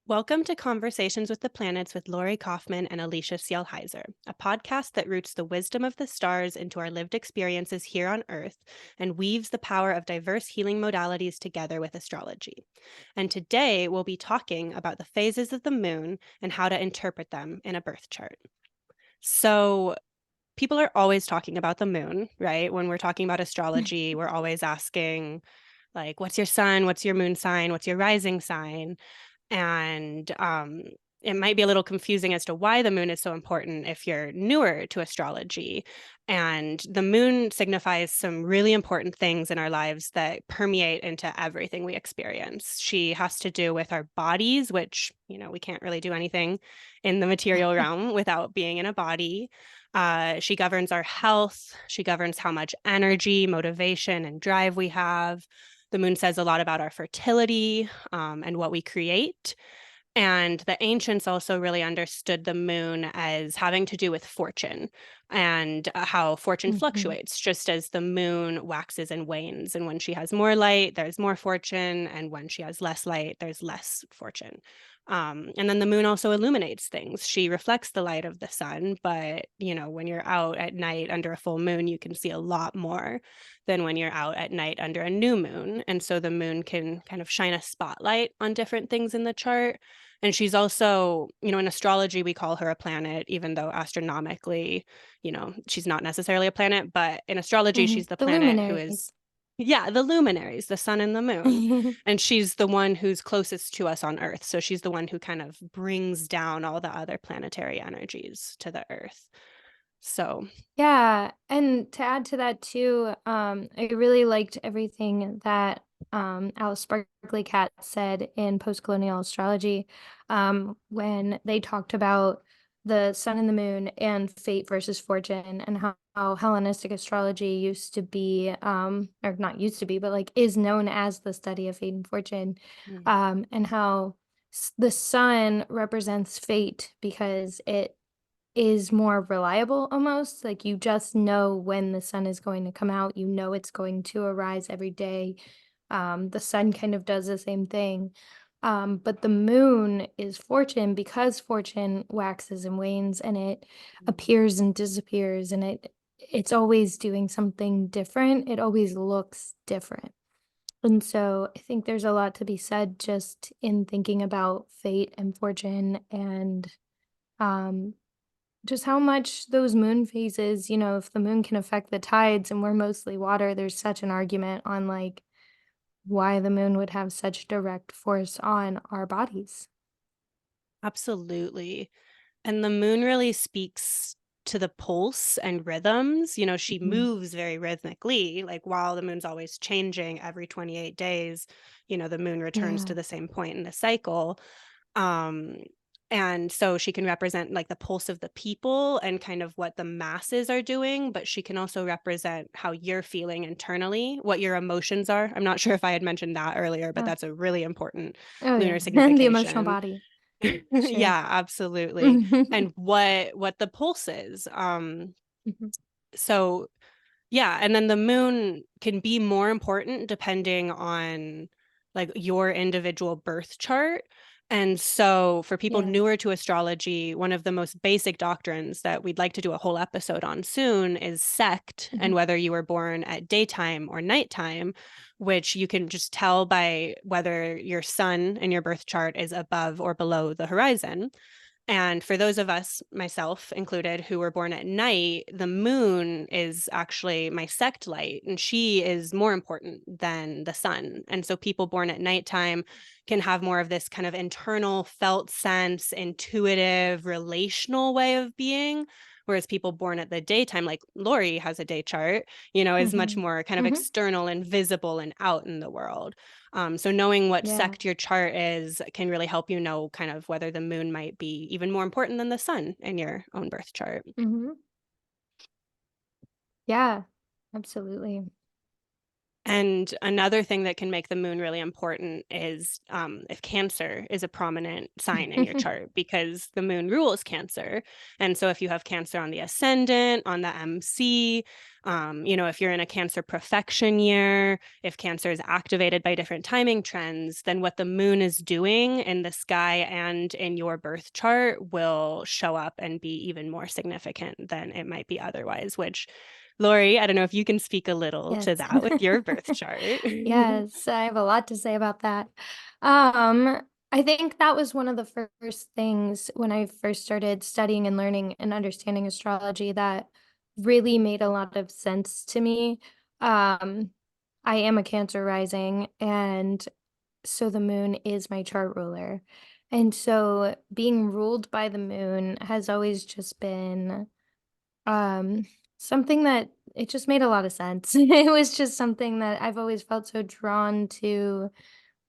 Welcome to Conversations with the Planets with Lori Kaufman and Alicia Cielle Heiser, a podcast that roots the wisdom of the stars into our lived experiences here on Earth and weaves the power of diverse healing modalities together with astrology. And today we'll be talking about the phases of the moon and how to interpret them in a birth chart. So, people are always talking about the moon, right? When we're talking about astrology, we're always asking, like, what's your sun? What's your moon sign? What's your rising sign? And it might be a little confusing as to why the moon is so important if you're newer to astrology. And the moon signifies some really important things in our lives that permeate into everything we experience. She has to do with our bodies, which, we can't really do anything in the material realm without being in a body. She governs our health. She governs how much energy, motivation, and drive we have. The moon says a lot about our fertility and what we create. And the ancients also really understood the moon as having to do with fortune and how fortune Mhm. fluctuates, just as the moon waxes and wanes. And when she has more light, there's more fortune. And when she has less light, there's less fortune. And then the moon also illuminates things. She reflects the light of the sun. But, when you're out at night under a full moon, you can see a lot more than when you're out at night under a new moon. And so the moon can kind of shine a spotlight on different things in the chart. And she's also, in astrology, we call her a planet, even though astronomically, she's not necessarily a planet. But in astrology, she's Mhm. the The planet who is, luminaries. yeah, the luminaries, the sun and the moon. And she's the one who's closest to us on Earth. So she's the one who kind of brings down all the other planetary energies to the Earth. So, Yeah, and to add to that too, I really liked everything that Alice Sparkly Cat said in Postcolonial Astrology when they talked about the sun and the moon and fate versus fortune and how Hellenistic astrology used to be, or not used to be, but like is known as the study of fate and fortune, mm, and how the sun represents fate because it is more reliable almost, like, you just know when the sun is going to come out, you know it's going to arise every day. The sun kind of does the same thing. But the moon is fortune because fortune waxes and wanes and it mm, appears and disappears and it's always doing something different. It always looks different. And so I think there's a lot to be said just in thinking about fate and fortune and um just how much those moon phases, if the moon can affect the tides and we're mostly water, there's such an argument on like why the moon would have such direct force on our bodies. absolutely. And the moon really speaks to the pulse and rhythms. She Mhm. moves very rhythmically, like while the moon's always changing every 28 days, the moon returns to Yeah. the same point in the cycle. Um, and so she can represent like the pulse of the people and kind of what the masses are doing, but she can also represent how you're feeling internally, what your emotions are. I'm not sure if I had mentioned that earlier, but Oh, that's a really important oh yeah. lunar And the emotional signification. body. Sure. Yeah, absolutely. Mhm. And what the pulse is. So yeah, and then the moon can be more important depending on like your individual birth chart. And so for people Yeah. newer to astrology, one of the most basic doctrines that we'd like to do a whole episode on soon is sect and Mhm. whether you were born at daytime or nighttime, which you can just tell by whether your sun in your birth chart is above or below the horizon. And for those of us, myself included, who were born at night, the moon is actually my sect light, and she is more important than the sun. And so people born at nighttime can have more of this kind of internal, felt sense, intuitive, relational way of being. Whereas people born at the daytime, like Lori has a day chart, is much Mhm. more kind of Mhm. external and visible and out in the world. So knowing what Yeah. sect your chart is can really help you know kind of whether the moon might be even more important than the sun in your own birth chart. Mhm. Yeah. Absolutely. And another thing that can make the moon really important is if Cancer is a prominent sign in your chart, because the moon rules Cancer. And so if you have Cancer on the ascendant, on the MC, if you're in a Cancer profection year, if Cancer is activated by different timing trends, then what the moon is doing in the sky and in your birth chart will show up and be even more significant than it might be otherwise, which, Lori, I don't know if you can speak a little to Yes. that with your birth chart. Yes, I have a lot to say about that. I think that was one of the first things when I first started studying and learning and understanding astrology that really made a lot of sense to me. Um, I am a Cancer rising, and so the moon is my chart ruler. And so being ruled by the moon has always just been um, something that it just made a lot of sense. It was just something that I've always felt so drawn to,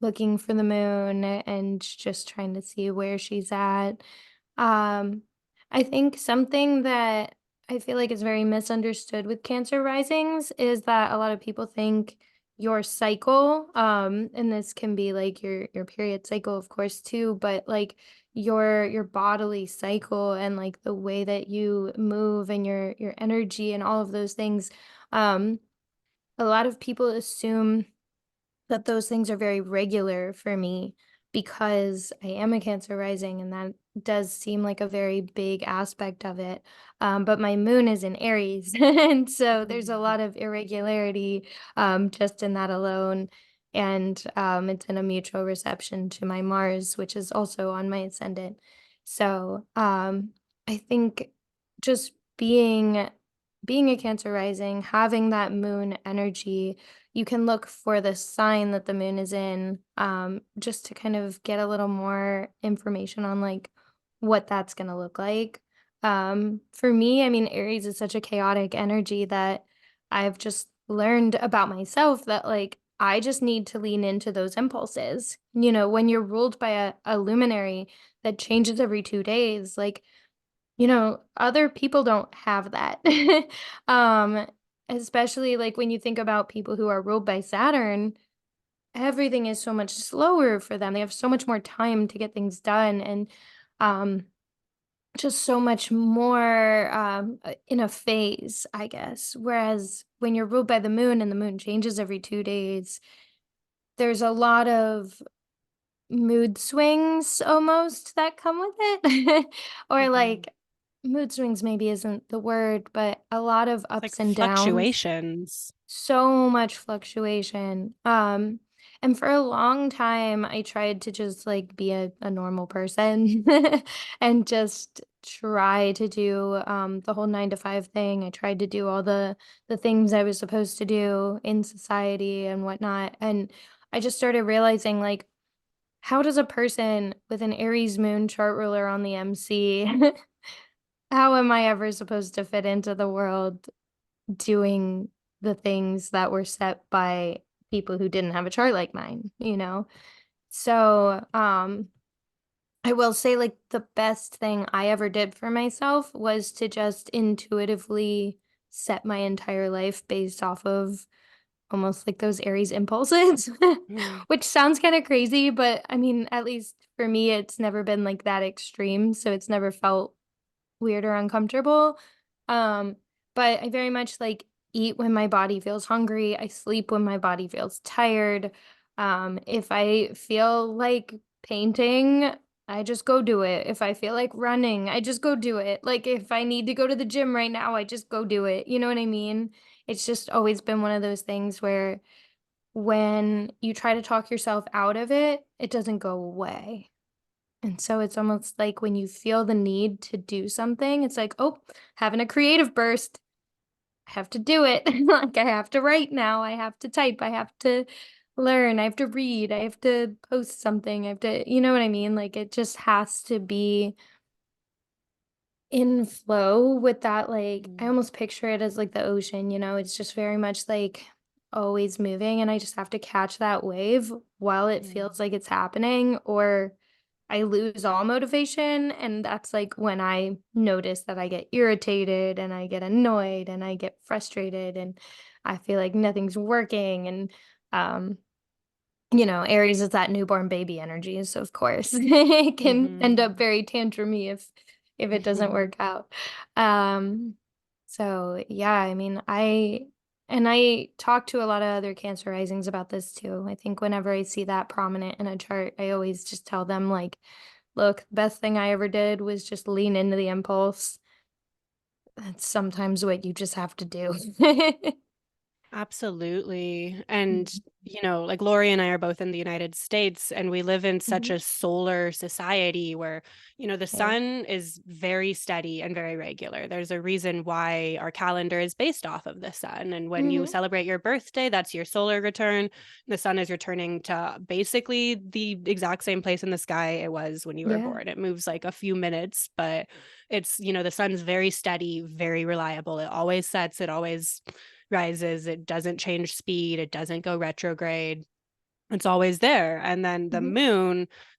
looking for the moon and just trying to see where she's at. Um, I think something that I feel like is very misunderstood with Cancer risings is that a lot of people think your cycle, and this can be like your period cycle, of course, too, but like your bodily cycle and like the way that you move and your energy and all of those things. Um, a lot of people assume that those things are very regular for me because I am a Cancer rising, and that does seem like a very big aspect of it. But my moon is in Aries, and so there's a lot of irregularity just in that alone. And it's in a mutual reception to my Mars, which is also on my ascendant. So I think just being a Cancer rising, having that moon energy, you can look for the sign that the moon is in, just to kind of get a little more information on like what that's going to look like. For me, I mean, Aries is such a chaotic energy that I've just learned about myself that like I just need to lean into those impulses. When you're ruled by a luminary that changes every 2 days, like other people don't have that. Um, especially like when you think about people who are ruled by Saturn, everything is so much slower for them. They have so much more time to get things done and um just so much more in a phase, I guess. Whereas when you're ruled by the moon and the moon changes every 2 days, there's a lot of mood swings almost that come with it. Or Mhm. like mood swings maybe isn't the word, but a lot of It's like ups and downs, fluctuations. so much fluctuation. And for a long time I tried to just like be a normal person and just try to do the whole 9 to 5 thing. I tried to do all the things I was supposed to do in society and whatnot. And I just started realizing like how does a person with an Aries moon chart ruler on the MC, how am I ever supposed to fit into the world doing the things that were set by people who didn't have a chart like mine? So, I will say like the best thing I ever did for myself was to just intuitively set my entire life based off of almost like those Aries impulses, Mm. which sounds kinda crazy, but I mean, at least for me, it's never been like that extreme, so it's never felt weird or uncomfortable. Um, but I very much like eat when my body feels hungry. I sleep when my body feels tired. If I feel like painting, I just go do it. If I feel like running, I just go do it. Like if I need to go to the gym right now, I just go do it. You know what I mean? It's just always been one of those things where when you try to talk yourself out of it, it doesn't go away. And so it's almost like when you feel the need to do something, it's like, oh, having a creative burst. I have to do it. Like I have to write now. I have to type. I have to learn. I have to read. I have to post something. I have to, you know what I mean? Like it just has to be in flow with that. Like I Mm. almost picture it as like the ocean. It's just very much like always moving. And I just have to catch that wave while it Mm. feels like it's happening, or I lose all motivation, and that's, like, when I notice that I get irritated, and I get annoyed, and I get frustrated, and I feel like nothing's working, and, um, Aries is that newborn baby energy, so of course, it can end up Mhm. very tantrumy if it doesn't work out. Um, so, yeah, I mean, I talk to a lot of other Cancer risings about this too. I think whenever I see that prominent in a chart, I always just tell them, like, "Look, the best thing I ever did was just lean into the impulse. That's sometimes what you just have to do." Absolutely. And, Mhm. like Lori and I are both in the United States, and we live in such Mhm. a solar society where, the Right. sun is very steady and very regular. There's a reason why our calendar is based off of the sun. And when you Mhm. celebrate your birthday, that's your solar return. The sun is returning to basically the exact same place in the sky it was when you were Yeah. born. It moves like a few minutes, but it's, the sun's very steady, very reliable. It always sets, it always rises, it doesn't change speed, it doesn't go retrograde. It's always there. And then Mhm. the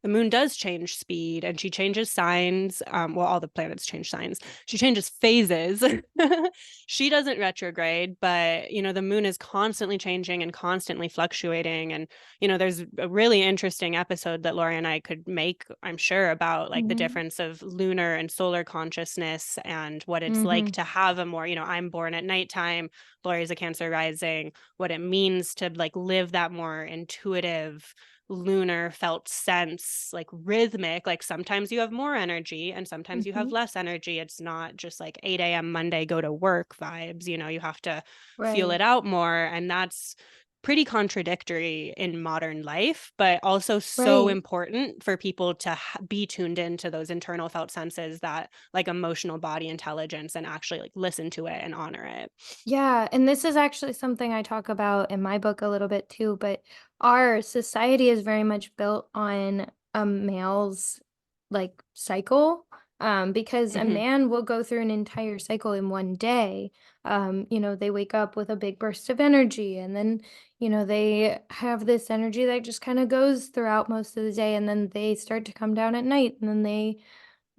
moon does change speed and she changes signs. Well, all the planets change signs. She changes phases. She doesn't retrograde, but the moon is constantly changing and constantly fluctuating. And there's a really interesting episode that Lori and I could make, I'm sure, about like the Mhm. difference of lunar and solar consciousness and what it's like Mhm. to have a more, I'm born at nighttime, Lori's a Cancer rising, what it means to like live that more intuitive lunar felt sense, like rhythmic. Like sometimes you have more energy and sometimes you have Mhm. less energy. It's not just like 8 a.m. Monday go to work vibes. You have to feel Right. it out more, and that's pretty contradictory in modern life, but also so Right. important for people to be tuned into those internal felt senses, that like emotional body intelligence, and actually like listen to it and honor it. Yeah, and this is actually something I talk about in my book a little bit too, but our society is very much built on a male's like cycle. Because a Hmm. man will go through an entire cycle in one day. They wake up with a big burst of energy, and then, they have this energy that just kind of goes throughout most of the day, and then they start to come down at night, and then they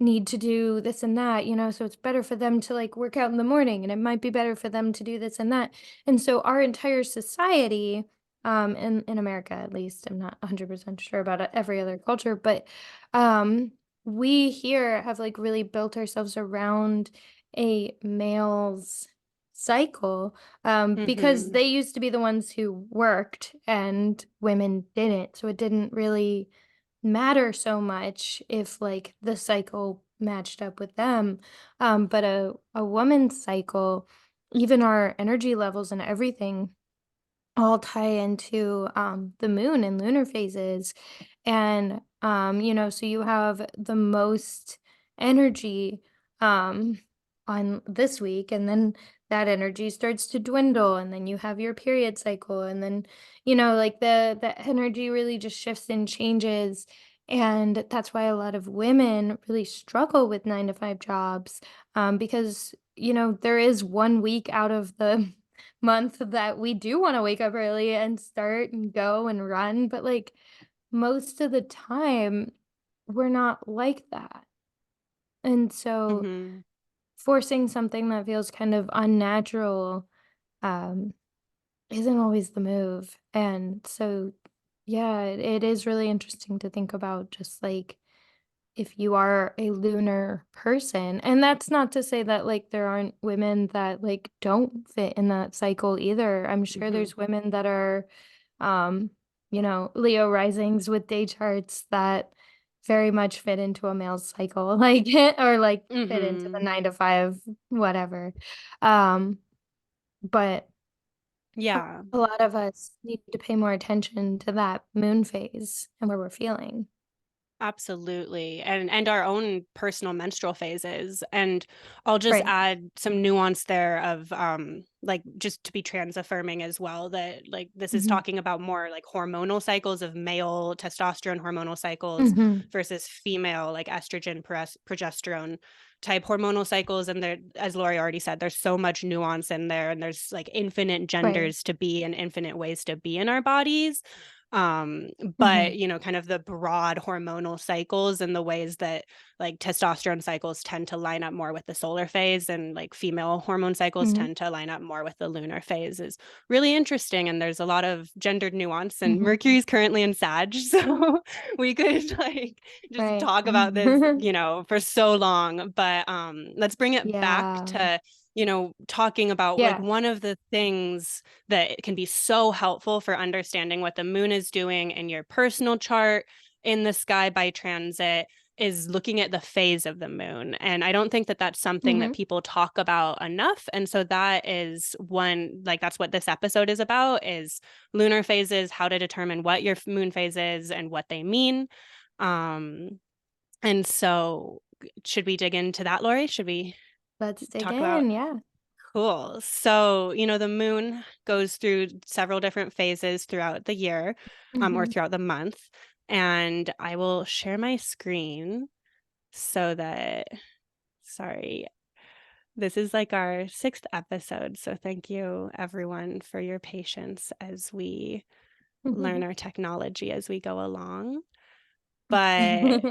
need to do this and that, so it's better for them to like work out in the morning, and it might be better for them to do this and that. And so our entire society, in America at least, I'm not 100% sure about every other culture, but we here have like really built ourselves around a male's cycle, because Hmm. they used to be the ones who worked and women didn't, so it didn't really matter so much if like the cycle matched up with them. But a woman's cycle, even our energy levels and everything, all tie into the moon and lunar phases. And so you have the most energy um on this week, and then that energy starts to dwindle, and then you have your period cycle, and then like the energy really just shifts and changes. And that's why a lot of women really struggle with 9 to 5 jobs, because there is 1 week out of the month that we do wanna wake up early and start and go and run, but, like, most of the time, we're not like that. And so Hmm. forcing something that feels kind of unnatural, um, isn't always the move. And so, yeah, it is really interesting to think about just, like, if you are a lunar person. And that's not to say that like there aren't women that like don't fit in that cycle either. I'm sure Hmm. there's women that are um, Leo risings with day charts that very much fit into a male's cycle, like or like fit into the Hmm. 9 to 5, whatever. Um, but Yeah. a lot of us need to pay more attention to that moon phase and where we're feeling. Absolutely. And our own personal menstrual phases. And I'll just Right. add some nuance there of like just to be trans affirming as well, that like this is Hmm. talking about more like hormonal cycles of male testosterone hormonal cycles Hmm. versus female like estrogen progesterone type hormonal cycles. And there, as Lori already said, there's so much nuance in there, and there's like infinite Right. genders to be and infinite ways to be in our bodies. Um, but, Mhm. you know, kind of the broad hormonal cycles and the ways that like testosterone cycles tend to line up more with the solar phase, and like female hormone cycles Mhm. tend to line up more with the lunar phase, is really interesting. And there's a lot of gendered nuance, and Mhm. Mercury's currently in Sag. So we could like just Right. talk about this, you know, for so long. But let's bring it back Yeah. to, you know, talking about like Yeah. one of the things that can be so helpful for understanding what the moon is doing in your personal chart in the sky by transit is looking at the phase of the moon. And I don't think that that's something that Mhm. people talk about enough. And so that is one, like, that's what this episode is about, is lunar phases, how to determine what your moon phase is and what they mean. Um, and so should we dig into that, Lori? Should we Let's dig talk about? in. Yeah. Cool. So, you know, the moon goes through several different phases throughout the year, or Mhm. throughout the month. And I will share my screen so that, sorry, this is like our sixth episode. So thank you, everyone, for your patience as we learn our technology as we go along. But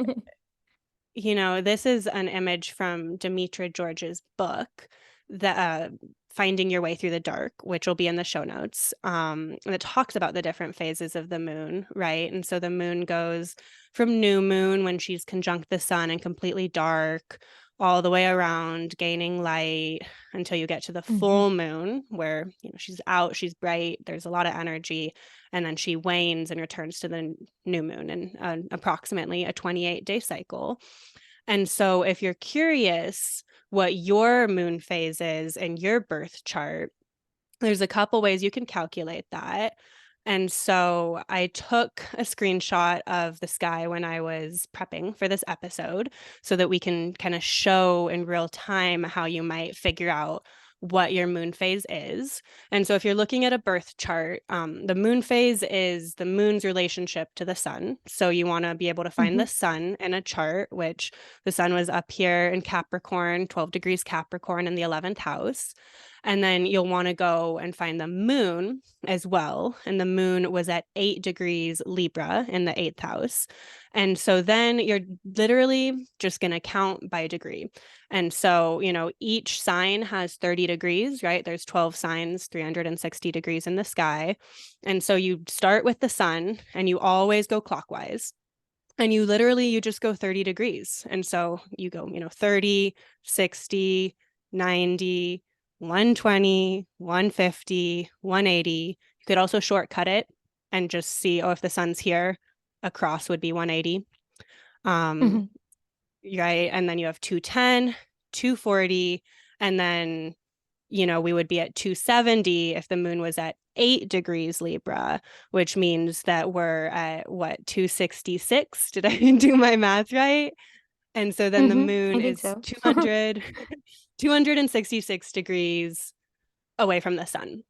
you know, this is an image from Demetra George's book, the Finding Your Way Through the Dark, which will be in the show notes. And it talks about the different phases of the moon, right? And so the moon goes from new moon, when she's conjunct the sun and completely dark, all the way around gaining light until you get to the Mhm. full moon, where, you know, she's out, she's bright, there's a lot of energy, and then she wanes and returns to the new moon in approximately a 28-day cycle. And so, if you're curious what your moon phase is in your birth chart, there's a couple ways you can calculate that. And so I took a screenshot of the sky when I was prepping for this episode so that we can kind of show in real time how you might figure out what your moon phase is. And so if you're looking at a birth chart, the moon phase is the moon's relationship to the sun. So you want to be able to find the Mhm. sun in a chart, which the sun was up here in Capricorn, 12 degrees Capricorn in the 11th house. And then you'll want to go and find the moon as well. And the moon was at 8 degrees Libra in the 8th house. And so then you're literally just going to count by degree. And so, you know, each sign has 30 degrees, right? There's 12 signs, 360 degrees in the sky. And so you start with the sun and you always go clockwise. And you just go 30 degrees. And so you go, you know, 30, 60, 90, 120, 150, 180. You could also shortcut it and just see, oh, if the sun's here, across would be 180. Um, Mhm. right. And then you have 210, 240, and then, you know, we would be at 270 if the moon was at 8 degrees Libra, which means that we're at what, 266? Did I do my math right? And so then the I moon think is so. 200, 266 degrees away from the sun.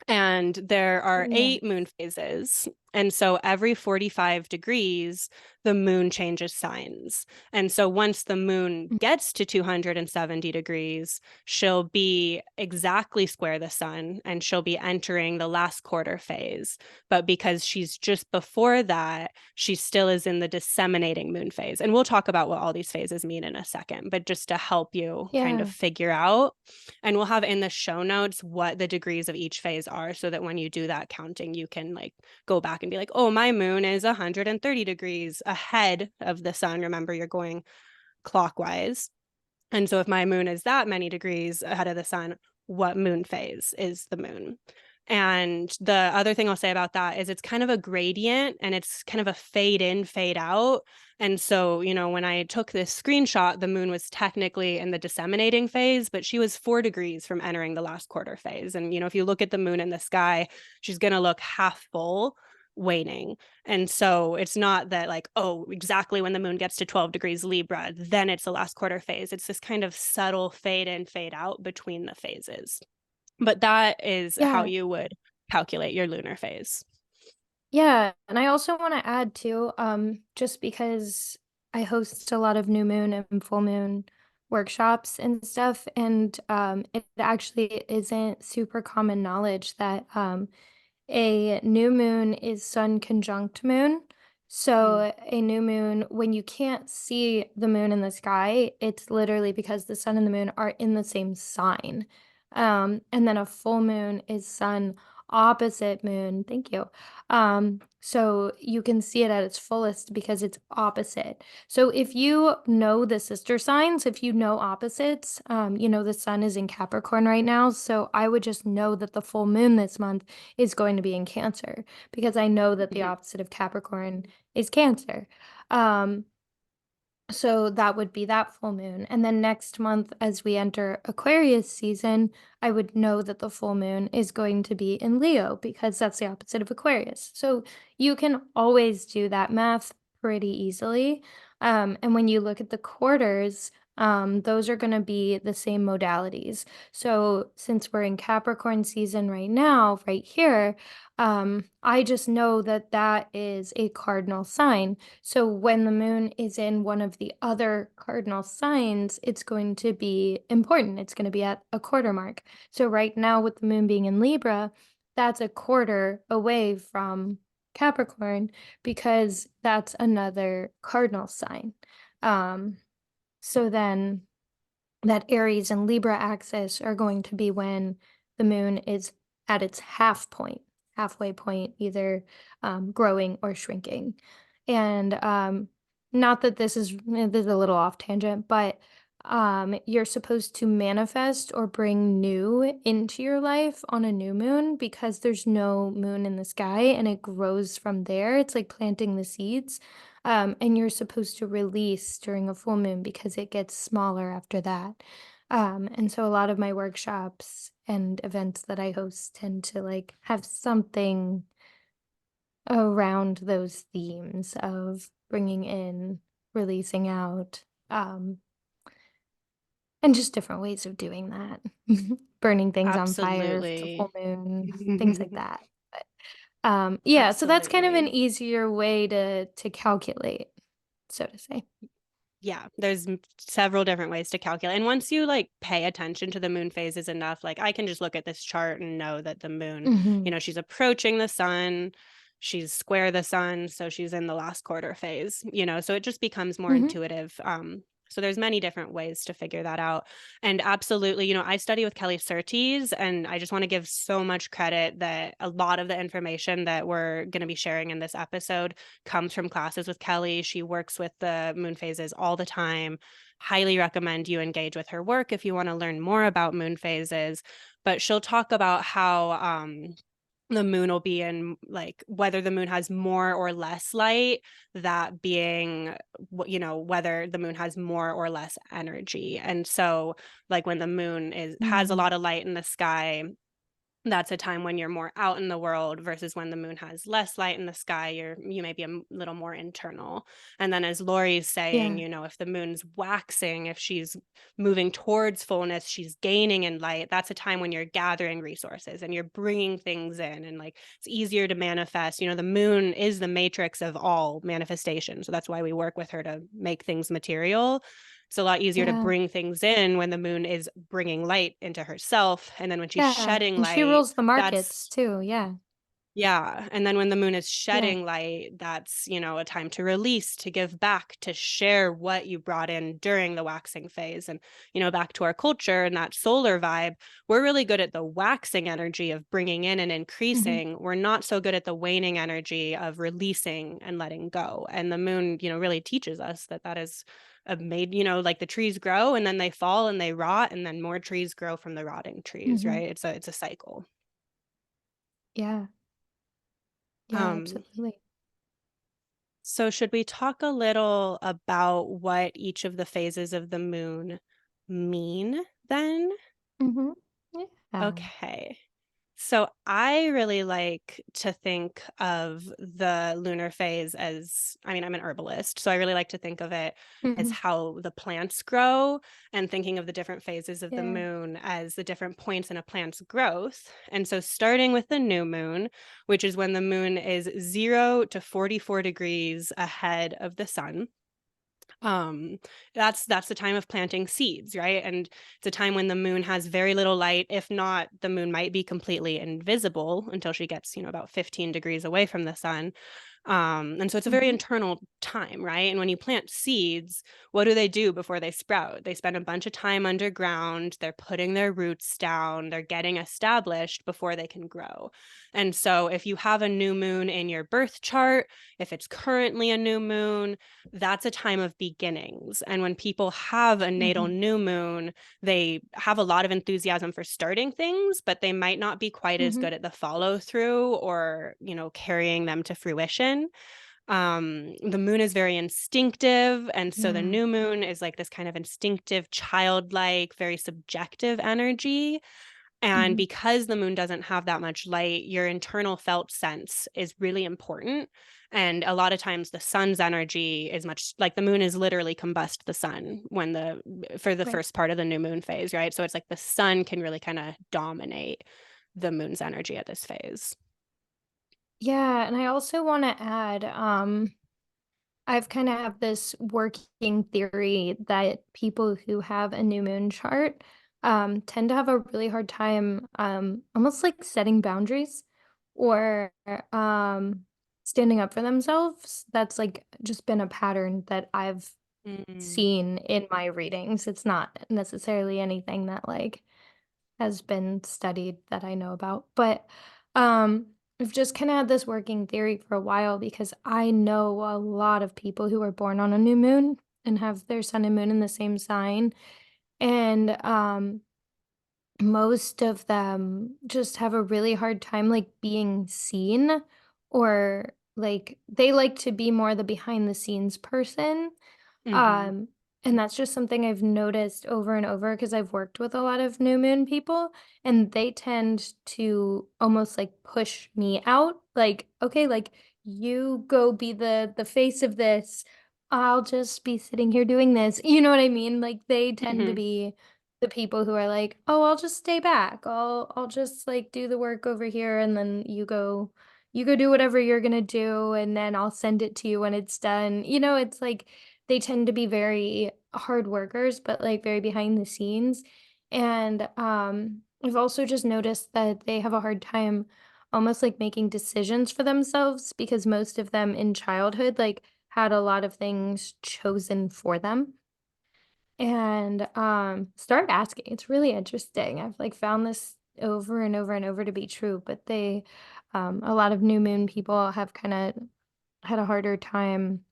And there are Yeah. 8 moon phases. And so every 45 degrees, the moon changes signs. And so once the moon Mm. gets to 270 degrees, she'll be exactly square the sun and she'll be entering the last quarter phase. But because she's just before that, she still is in the disseminating moon phase. And we'll talk about what all these phases mean in a second, but just to help you kind of Yeah. figure out. And we'll have in the show notes what the degrees of each phase are so that when you do that counting, you can like go back and be like, oh, my moon is 130 degrees ahead of the sun. Remember, you're going clockwise. And so if my moon is that many degrees ahead of the sun, what moon phase is the moon? And the other thing I'll say about that is it's kind of a gradient and it's kind of a fade in, fade out. And so, you know, when I took this screenshot, the moon was technically in the disseminating phase, but she was 4 degrees from entering the last quarter phase. And, you know, if you look at the moon in the sky, she's going to look half full, waning. And so it's not that like, oh, exactly when the moon gets to 12 degrees Libra, then it's the last quarter phase. It's this kind of subtle fade in, fade out between the phases. But that is how Yeah. you would calculate your lunar phase. Yeah, and I also want to add too, just because I host a lot of new moon and full moon workshops and stuff, and it actually isn't super common knowledge that A new moon is sun conjunct moon. Mm. So a new moon, when you can't see the moon in the sky, it's literally because the sun and the moon are in the same sign. And then a full moon is sun opposite moon. Thank you. So you can see it at its fullest because it's opposite. So if you know the sister signs, if you know opposites, the sun is in Capricorn right now. So I would just know that the full moon this month is going to be in Cancer because I know that the Mhm. opposite of Capricorn is Cancer. Um, so that would be that full moon. And then next month, as we enter Aquarius season, I would know that the full moon is going to be in Leo because that's the opposite of Aquarius. So you can always do that math pretty easily. And when you look at the quarters, those are going to be the same modalities. So since we're in Capricorn season right now, right here, I just know that that is a cardinal sign. So when the moon is in one of the other cardinal signs, it's going to be important. It's going to be at a quarter mark. So right now with the moon being in Libra, that's a quarter away from Capricorn because that's another cardinal sign. Um, so then that Aries and Libra axis are going to be when the moon is at its halfway point, either growing or shrinking. And not that this is a little off tangent, but you're supposed to manifest or bring new into your life on a new moon because there's no moon in the sky and it grows from there. It's like planting the seeds. And you're supposed to release during a full moon because it gets smaller after that. And so a lot of my workshops and events that I host tend to like have something around those themes of bringing in, releasing out, and just different ways of doing that. Burning things on fire if it's a full Absolutely. moon, things like that. But yeah, so that's kind of an Absolutely. easier way to calculate, so to say. Yeah, there's several different ways to calculate. And once you like pay attention to the moon phases enough, like I can just look at this chart and know that the moon, Hmm. she's approaching the sun, she's square the sun, so she's in the last quarter phase, so it just becomes more Hmm. intuitive. So there's many different ways to figure that out. And absolutely, I study with Kelly Surtees, and I just want to give so much credit that a lot of the information that we're going to be sharing in this episode comes from classes with Kelly. She works with the moon phases all the time. Highly recommend you engage with her work if you want to learn more about moon phases. But she'll talk about how the moon will be in, like, whether the moon has more or less light, that being, whether the moon has more or less energy. And so, like, when the moon has a Mm. lot of light in the sky, that's a time when you're more out in the world, versus when the moon has less light in the sky, you may be a little more internal. And then, as Lori's saying, Yeah. if the moon's waxing, if she's moving towards fullness, she's gaining in light, that's a time when you're gathering resources and you're bringing things in, and like it's easier to manifest. The moon is the matrix of all manifestation, so that's why we work with her to make things material. It's a lot easier to Yeah. bring things in when the moon is bringing light into herself. And then when she's Yeah. shedding And she light, rules the markets that's, too. Yeah. yeah. And then when the moon is Yeah. shedding light, that's, a time to release, to give back, to share what you brought in during the waxing phase. And, back to our culture and that solar vibe, we're really good at the waxing energy of bringing in and Hmm. increasing. We're not so good at the waning energy of releasing and letting go. And the moon, really teaches us that is made, like the trees grow and then they fall and they rot, and then more trees grow from the rotting trees, Hmm. right? It's a cycle. Yeah. Yeah. Um, Absolutely. So, should we talk a little about what each of the phases of the moon mean then? Hmm. Yeah. Okay. So I really like to think of the lunar phase as, I mean, I'm an herbalist, so I really like to think of it as Hmm. how the plants grow, and thinking of the different phases of the Yeah. moon as the different points in a plant's growth. And so starting with the new moon, which is when the moon is 0 to 44 degrees ahead of the sun. Um, that's the time of planting seeds, right? And it's a time when the moon has very little light. If not, the moon might be completely invisible until she gets, about 15 degrees away from the sun. And so it's a very Mhm. internal time, right? And when you plant seeds, what do they do before they sprout? They spend a bunch of time underground, they're putting their roots down, they're getting established before they can grow. And so if you have a new moon in your birth chart, if it's currently a new moon, that's a time of beginnings. And when people have a natal Mhm. new moon, they have a lot of enthusiasm for starting things, but they might not be quite as Mhm. good at the follow through or, carrying them to fruition. The moon is very instinctive. And so the Yeah. new moon is like this kind of instinctive, childlike, very subjective energy. And Mhm. because the moon doesn't have that much light, your internal felt sense is really important. And a lot of times the sun's energy is much like the moon is literally combust the sun when for the Right. first part of the new moon phase, right? So it's like the sun can really kind of dominate the moon's energy at this phase. Yeah, and I also wanna add, I've kinda have this working theory that people who have a new moon chart, tend to have a really hard time, almost like setting boundaries or, standing up for themselves. That's, like, just been a pattern that I've Mm. seen in my readings. It's not necessarily anything that, like, has been studied that I know about. But I've just kind of had this working theory for a while because I know a lot of people who are born on a new moon and have their sun and moon in the same sign. And most of them just have a really hard time like being seen, or like they like to be more the behind the scenes person. Mhm. um, and that's just something I've noticed over and over because I've worked with a lot of new moon people, and they tend to almost like push me out. Like, okay, like you go be the face of this. I'll just be sitting here doing this. You know what I mean? Like they tend to Mhm. be the people who are like, "Oh, I'll just stay back. I'll just like do the work over here and then you go do whatever you're going to do and then I'll send it to you when it's done." It's like they tend to be very hard workers, but, like, very behind the scenes, and, I've also just noticed that they have a hard time almost, like, making decisions for themselves because most of them in childhood, like, had a lot of things chosen for them, and, start asking. It's really interesting. I've, like, found this over and over and over to be true, but a lot of new moon people have kinda had a harder time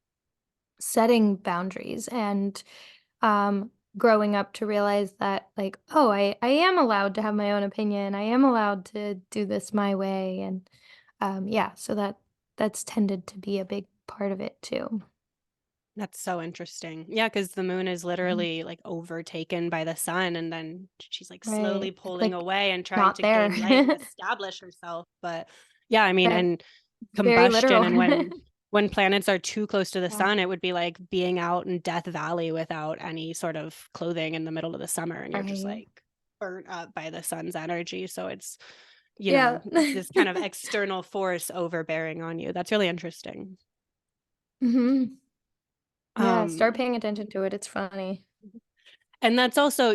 setting boundaries and growing up to realize that like, oh, I am allowed to have my own opinion. I am allowed to do this my way. And yeah, so that's tended to be a big part of it too. That's so interesting. Yeah, because the moon is Mhm. literally, like, overtaken by the sun, and then she's, like, Right. slowly It's pulling like away and trying not to there. gain light and establish herself, but yeah, I mean, Yeah, and very combustion literal. and when planets are too close to the Yeah. sun, it would be like being out in Death Valley without any sort of clothing in the middle of the summer, and you're just, Right. like, burnt up by the sun's energy, so it's, Yeah. this kind of external force overbearing on you. That's really interesting. hmm Yeah. Start Um paying attention to it. It's funny. And that's also,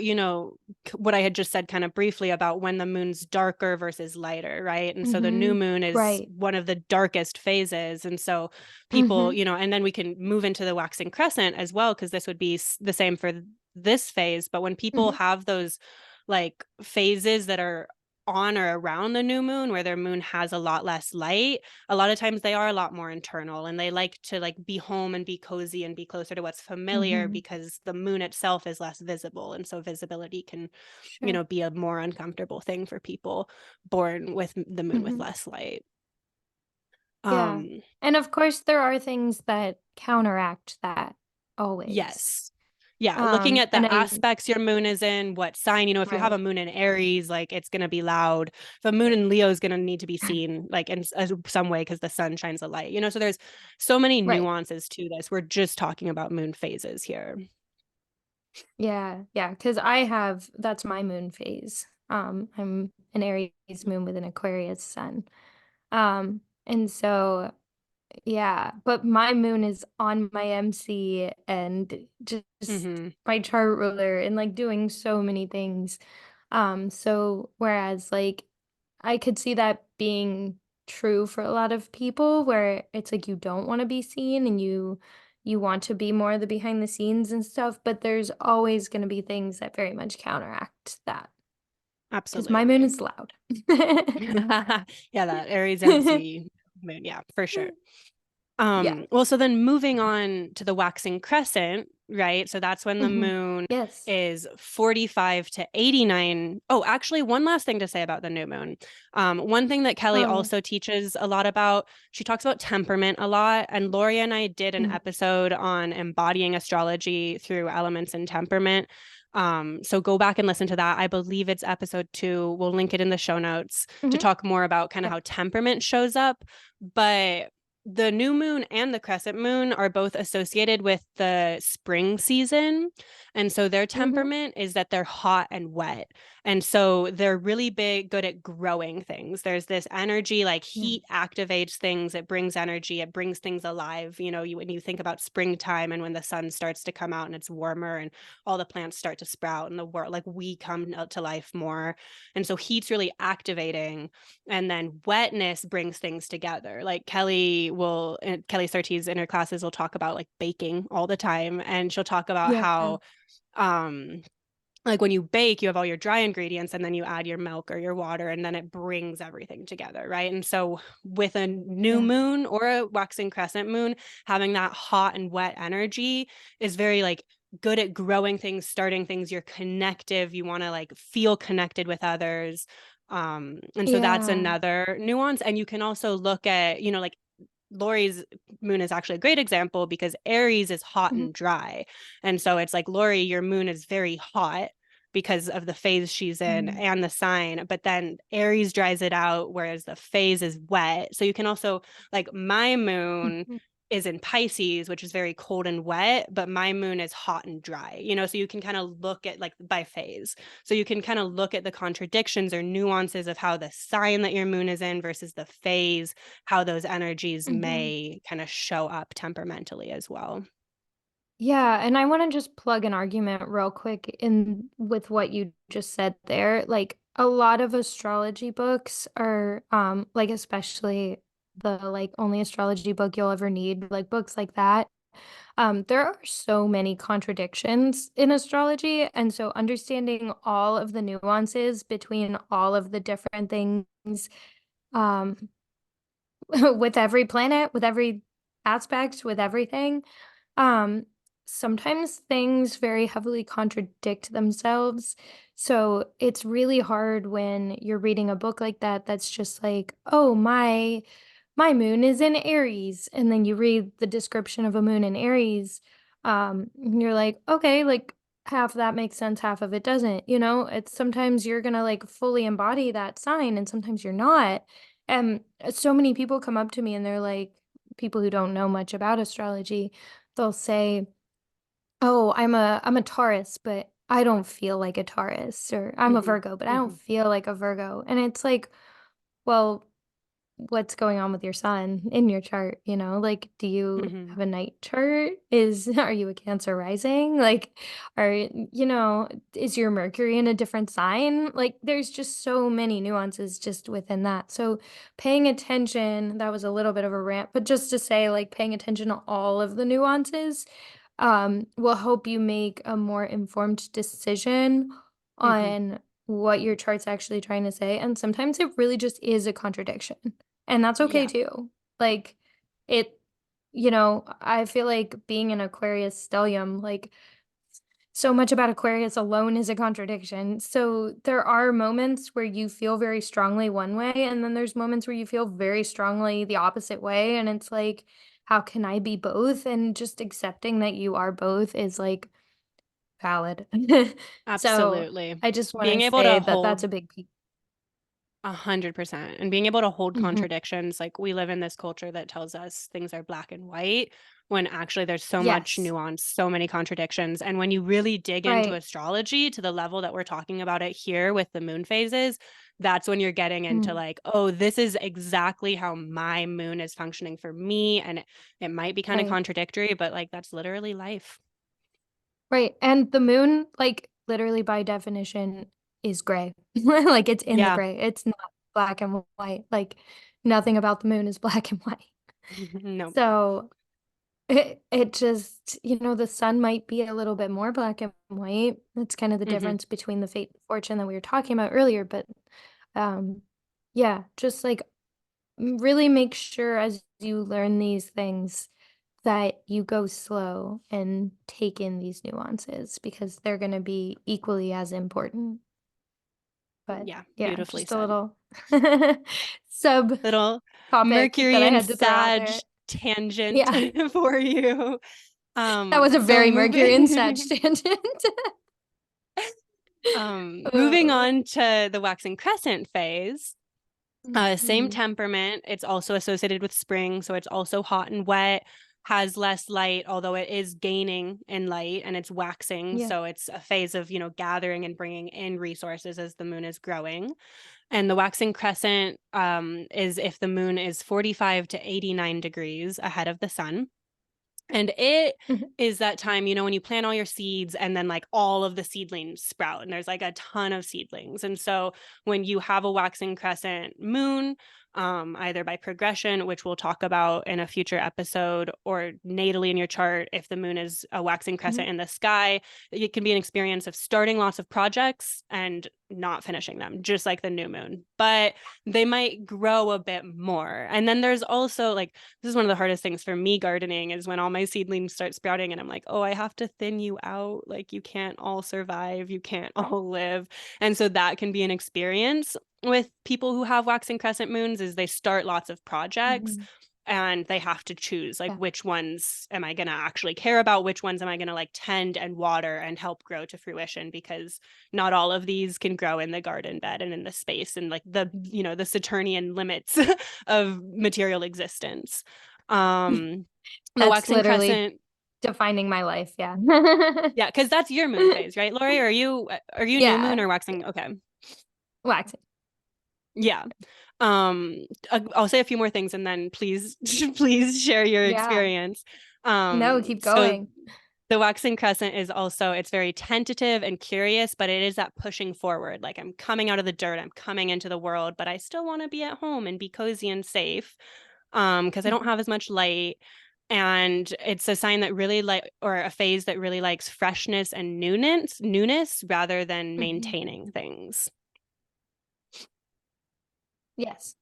what I had just said kind of briefly about when the moon's darker versus lighter, right? And so the new moon is Right. one of the darkest phases. And so people, hmm and then we can move into the waxing crescent as well, because this would be the same for this phase. But when people hmm have those like phases that are on or around the new moon where their moon has a lot less light, a lot of times they are a lot more internal, and they like to like be home and be cozy and be closer to what's familiar hmm because the moon itself is less visible, and so visibility can Sure. be a more uncomfortable thing for people born with the moon with hmm less light. Yeah. um And of course, there are things that counteract that always. yes, yeah, looking at And the I aspects your moon is in, what sign, if you have a right. moon in Aries, like it's going to be loud. If a moon in Leo is going to need to be seen like in some way because the sun shines a light, so there's so many Right. nuances to this. We're just talking about moon phases here. Yeah, yeah. Because that's my moon phase. I'm an Aries moon with an Aquarius sun. And so Yeah, but my moon is on my MC and just Mm-hmm. my chart ruler and like doing so many things. So whereas like I could see that being true for a lot of people where it's like you don't want to be seen and you want to be more the behind the scenes and stuff, but there's always going to be things that very much counteract that because my moon Absolutely. is loud. Yeah, that Aries MC moon. Yeah, for sure. Yeah. Well, so then moving on to the waxing crescent, right? So that's when the Mhm. moon Yes. is 45 to 89. Oh, actually, one last thing to say about the new moon. One thing that Kelly Oh yeah. also teaches a lot about, she talks about temperament a lot. And Lori and I did an Mhm. episode on embodying astrology through elements and temperament. So go back and listen to that. I believe it's episode 2. We'll link it in the show notes to Mhm. talk more about kind of Yep. how temperament shows up. But the new moon and the crescent moon are both associated with the spring season. And so their Mhm. temperament is that they're hot and wet. And so they're really good at growing things. There's this energy, like Yeah. heat activates things, it brings energy, it brings things alive. When you think about springtime and when the sun starts to come out and it's warmer and all the plants start to sprout and the world, like we come out to life more. And so heat's really activating, and then wetness brings things together. Like Kelly Surtees in her classes will talk about like baking all the time, and she'll talk about Yeah. how um like when you bake, you have all your dry ingredients and then you add your milk or your water and then it brings everything together, right? And so with a new Yeah. moon or a waxing crescent moon, having that hot and wet energy is very like good at growing things, starting things. You're connective, you want to like feel connected with others. And so that's Yeah. another nuance. And you can also look at, like Lori's moon is actually a great example because Aries is hot Mhm. and dry. And so it's like, Lori, your moon is very hot because of the phase she's in Mhm. and the sign, but then Aries dries it out, whereas the phase is wet. So you can also, like, my moon Mhm. is in Pisces, which is very cold and wet, but my moon is hot and dry, so you can kind of look at like by phase. So you can kind of look at the contradictions or nuances of how the sign that your moon is in versus the phase, how those energies Mhm. may kind of show up temperamentally as well. Yeah, and I wanna just plug an argument real quick in with what you just said there. Like, a lot of astrology books are, like, especially the, like, only astrology book you'll ever need, like, books like that. There are so many contradictions in astrology, and so understanding all of the nuances between all of the different things, um, with every planet, with every aspect, with everything, um, sometimes things very heavily contradict themselves. So it's really hard when you're reading a book like that that's just like, "Oh, my moon is in Aries." And then you read the description of a moon in Aries, and you're like, "Okay, like half of that makes sense, half of it doesn't." It's sometimes you're going to like fully embody that sign and sometimes you're not. And so many people come up to me and they're like, people who don't know much about astrology, they'll say, "Oh, I'm a Taurus, but I don't feel like a Taurus," or "I'm a Mm-hmm. Virgo, but I don't Mm-hmm. feel like a Virgo." And it's like, well, what's going on with your sun in your chart, Like, do you Mm-hmm. have a night chart? Are you a Cancer rising? Like, is your Mercury in a different sign? Like, there's just so many nuances just within that. So, paying attention, that was a little bit of a rant, but just to say, like, paying attention to all of the nuances will help you make a more informed decision Mm-hmm. on what your chart's actually trying to say. And sometimes it really just is a contradiction. And that's okay Yeah. too. Like it, I feel like being an Aquarius stellium, like so much about Aquarius alone is a contradiction. So there are moments where you feel very strongly one way, and then there's moments where you feel very strongly the opposite way. And it's like, how can I be both? And just accepting that you are both is like valid. So Absolutely. I just want Being to able to say that hold that's a big piece. 100%, and being able to hold Mhm. contradictions. Like, we live in this culture that tells us things are black and white, when actually there's so much Yes. nuance, so many contradictions. And when you really dig into Right. astrology to the level that we're talking about it here with the moon phases, that's when you're getting into Mm. like, oh, this is exactly how my moon is functioning for me. And it might be kind of Right. contradictory, but like that's literally life. Right. And the moon, like literally by definition, is gray. Like it's in the Yeah. gray. It's not black and white. Like nothing about the moon is black and white. No. So it just, the sun might be a little bit more black and white. That's kind of the Hmm. difference between the fate and fortune that we were talking about earlier. But um, yeah, just like really make sure as you learn these things that you go slow and take in these nuances because they're going to be equally as important. But Yeah. yeah, Beautifully just a said. little sub Little topic that Mercury I and had to throw out Sag there. tangent Yeah, for you. that was a So very Mercury and Sag moving tangent. moving Oh. on to the waxing crescent phase. Same Mhm. temperament. It's also associated with spring, so it's also hot and wet, has less light, although it is gaining in light and it's waxing. Yeah. So it's a phase of, gathering and bringing in resources as the moon is growing. And the waxing crescent is if the moon is 45 to 89 degrees ahead of the sun. And it Mhm. is that time, when you plant all your seeds and then like all of the seedlings sprout and there's like a ton of seedlings. And so when you have a waxing crescent moon, either by progression, which we'll talk about in a future episode, or natally in your chart, if the moon is a waxing Mhm. crescent in the sky, it can be an experience of starting lots of projects and not finishing them, just like the new moon. But they might grow a bit more. And then there's also like, this is one of the hardest things for me gardening is when all my seedlings start sprouting and I'm like, oh, I have to thin you out. Like you can't all survive, you can't all live. And so that can be an experience with people who have waxing crescent moons is they start lots of projects Mhm. and they have to choose like Yeah. which ones am I going to actually care about, which ones am I going to like tend and water and help grow to fruition, because not all of these can grow in the garden bed and in the space and like the Saturnian limits of material existence. The That's waxing literally crescent, defining my life. Yeah. yeah, because that's your moon phase, right, Lori? Are you new moon Yeah. or waxing? Okay. Waxing. Yeah. I'll say a few more things and then please please share your Yeah. experience. No, keep So going. the waxing crescent is also, it's very tentative and curious, but it is that pushing forward. Like I'm coming out of the dirt, I'm coming into the world, but I still want to be at home and be cozy and safe. Because I don't Mhm. have as much light. And it's a sign that really like, or a phase that really likes freshness and newness rather than Mhm. maintaining things. Yes.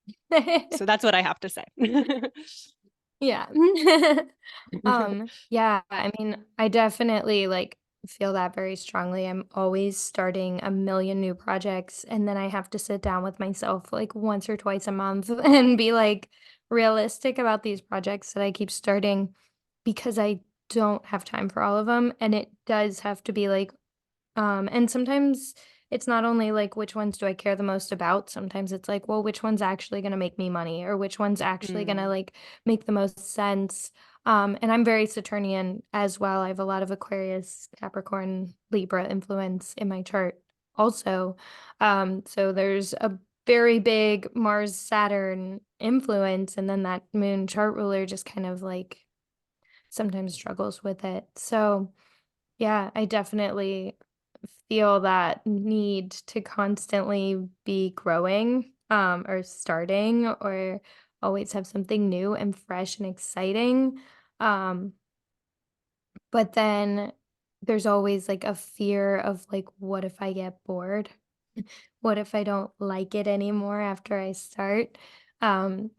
So that's what I have to say. Yeah. Yeah, I mean, I definitely like feel that very strongly. I'm always starting a million new projects and then I have to sit down with myself like once or twice a month and be like realistic about these projects that I keep starting because I don't have time for all of them and it does have to be like and sometimes it's not only like which ones do I care the most about, sometimes it's like, well, which one's actually going to make me money or which one's actually going to Mm, like make the most sense. And I'm very Saturnian as well. I have a lot of Aquarius, Capricorn, Libra influence in my chart also. So there's a very big Mars Saturn influence and then that moon chart ruler just kind of like sometimes struggles with it. So yeah, I definitely feel that need to constantly be growing, or starting or always have something new and fresh and exciting. Um, but then there's always like a fear of like, what if I get bored? What if I don't like it anymore after I start?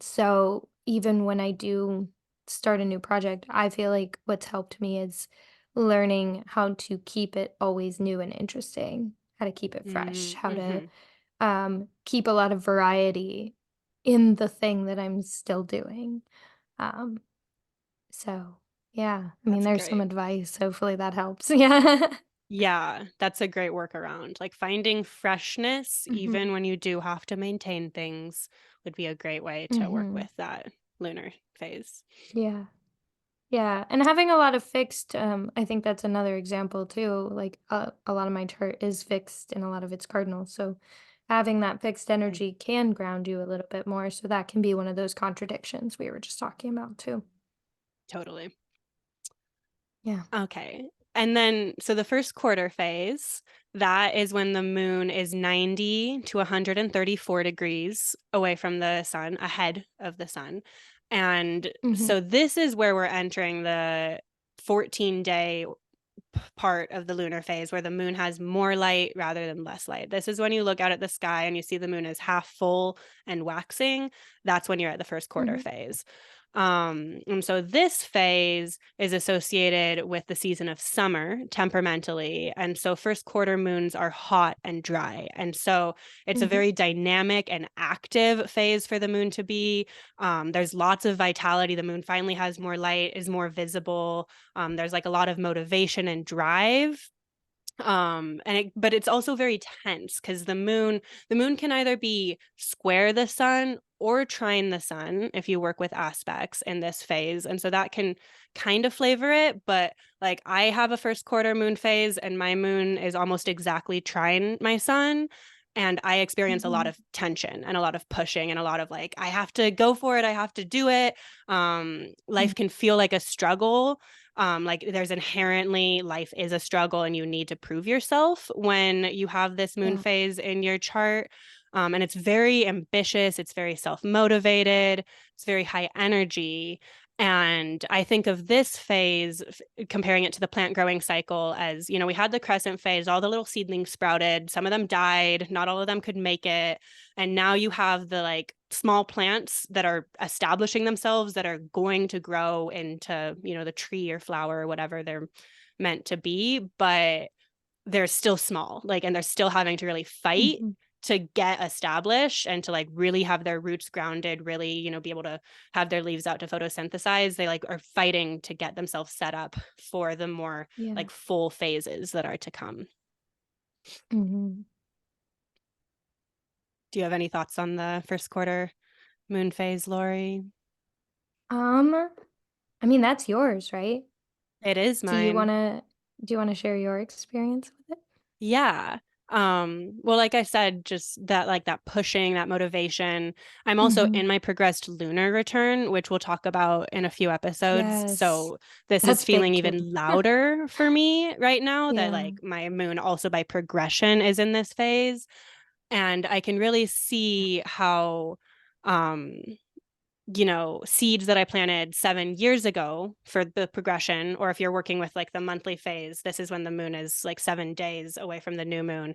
So even when I do start a new project, I feel like what's helped me is learning how to keep it always new and interesting, how to keep it fresh, how to mm-hmm. keep a lot of variety in the thing that I'm still doing. Um, so yeah, I mean, That's there's some great. advice. Hopefully that helps. Yeah. Yeah, that's a great workaround. Like finding freshness, Hmm. even when you do have to maintain things, would be a great way to work Hmm. with that lunar phase. Yeah. Yeah, and having a lot of fixed, I think that's another example too. Like a lot of my chart is fixed in a lot of its cardinals, so having that fixed Right. energy can ground you a little bit more. So that can be one of those contradictions we were just talking about too. Totally. Yeah. Okay. And then, so the first quarter phase, that is when the moon is 90 to 134 degrees away from the sun, ahead of the sun. And Hmm. so this is where we're entering the 14-day part of the lunar phase where the moon has more light rather than less light. This is when you look out at the sky and you see the moon is half full and waxing. That's when you're at the first quarter Hmm. phase. And so this phase is associated with the season of summer temperamentally. And so first quarter moons are hot and dry. And so it's a Hmm. very dynamic and active phase for the moon to be. There's lots of vitality. The moon finally has more light, is more visible. There's like a lot of motivation and drive. But it's also very tense because the moon can either be square the sun or trine the sun if you work with aspects in this phase. And so that can kind of flavor it. But like I have a first quarter moon phase and my moon is almost exactly trine my sun. And I experience a lot Hmm. of tension and a lot of pushing and a lot of like, I have to go for it. I have to do it. Life can feel like a struggle. Like there's inherently life is a struggle and you need to prove yourself when you have this moon Yeah. phase in your chart. And it's very ambitious, it's very self-motivated, it's very high energy. And I think of this phase, comparing it to the plant growing cycle, as we had the crescent phase, all the little seedlings sprouted, some of them died, not all of them could make it. And now you have the like small plants that are establishing themselves that are going to grow into, the tree or flower or whatever they're meant to be, but they're still small, like, and they're still having to really fight Hmm. to get established and to like really have their roots grounded, really, be able to have their leaves out to photosynthesize. They like are fighting to get themselves set up for the more Yeah. like full phases that are to come. Hmm. Do you have any thoughts on the first quarter moon phase, Lori? Um, I mean that's yours, right? It is Do you mine. wanna do you wanna share your experience with it? Yeah. Well, like I said, just that like that pushing, that motivation. I'm also Hmm. in my progressed lunar return, which we'll talk about in a few episodes. Yes, So this is that's feeling big too. even louder for me right now that Yeah. like my moon also by progression is in this phase. And I can really see how um seeds that I planted 7 years ago for the progression, or if you're working with like the monthly phase, this is when the moon is like 7 days away from the new moon.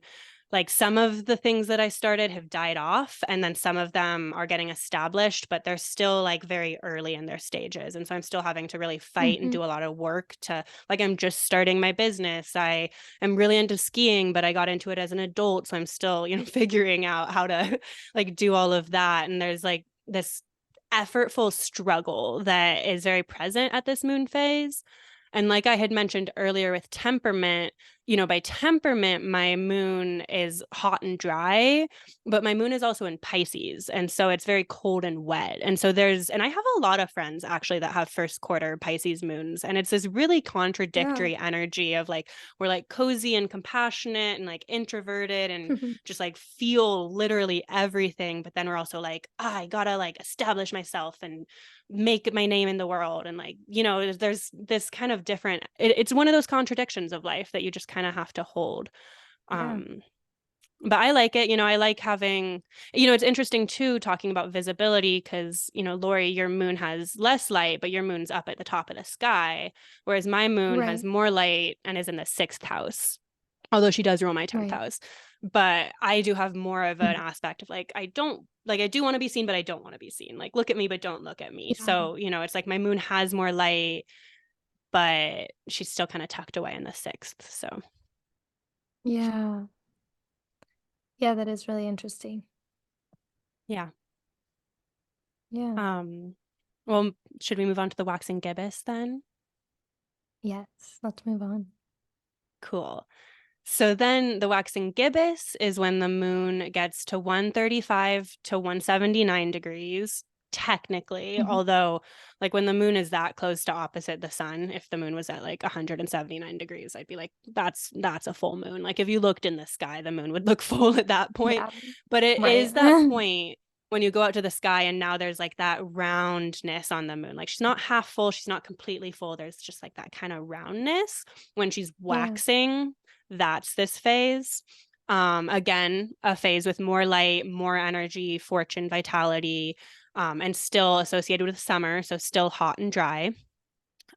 Like some of the things that I started have died off, and then some of them are getting established, but they're still like very early in their stages. And so I'm still having to really fight and Hmm. do a lot of work to like, I'm just starting my business. I am really into skiing, but I got into it as an adult. So I'm still, figuring out how to like do all of that. And there's like this effortful struggle that is very present at this moon phase. And like I had mentioned earlier with temperament, by temperament, my moon is hot and dry, but my moon is also in Pisces. And so it's very cold and wet. And so and I have a lot of friends actually that have first quarter Pisces moons. And it's this really Yeah. contradictory energy of like, we're like cozy and compassionate and like introverted and just like feel literally everything. But then we're also like, I gotta like establish myself and make my name in the world. And like, there's this kind of different, it's one of those contradictions of life that you just kind of have to hold. Yeah. Um, but I like it. I like having, it's interesting too, talking about visibility because, Lori, your moon has less light, but your moon's up at the top of the sky, whereas my moon has Right. more light and is in the sixth house, although she does rule my 10th Right. house. But I do have more of an Mhm. aspect of like, I do want to be seen, but I don't want to be seen. Like, look at me, but don't look at me. Yeah. So, it's like my moon has more light, but she's still kind of tucked away in the sixth. So, Yeah. Yeah, that is really interesting. yeah. Yeah. Um, well, should we move on to the waxing gibbous then? Yes. Let's move on. Cool. So then the waxing gibbous is when the moon gets to 135 to 179 degrees technically, Mhm. although like when the moon is that close to opposite the sun, if the moon was at like 179 degrees, I'd be like, that's a full moon. Like if you looked in the sky, the moon would look full at that point. Yeah. But it Right. is that point when you go out to the sky and now there's like that roundness on the moon. Like she's not half full, she's not completely full. There's just like that kind of roundness when she's Yeah. waxing. That's this phase. Again, a phase with more light, more energy, fortune, vitality, and still associated with summer, so still hot and dry.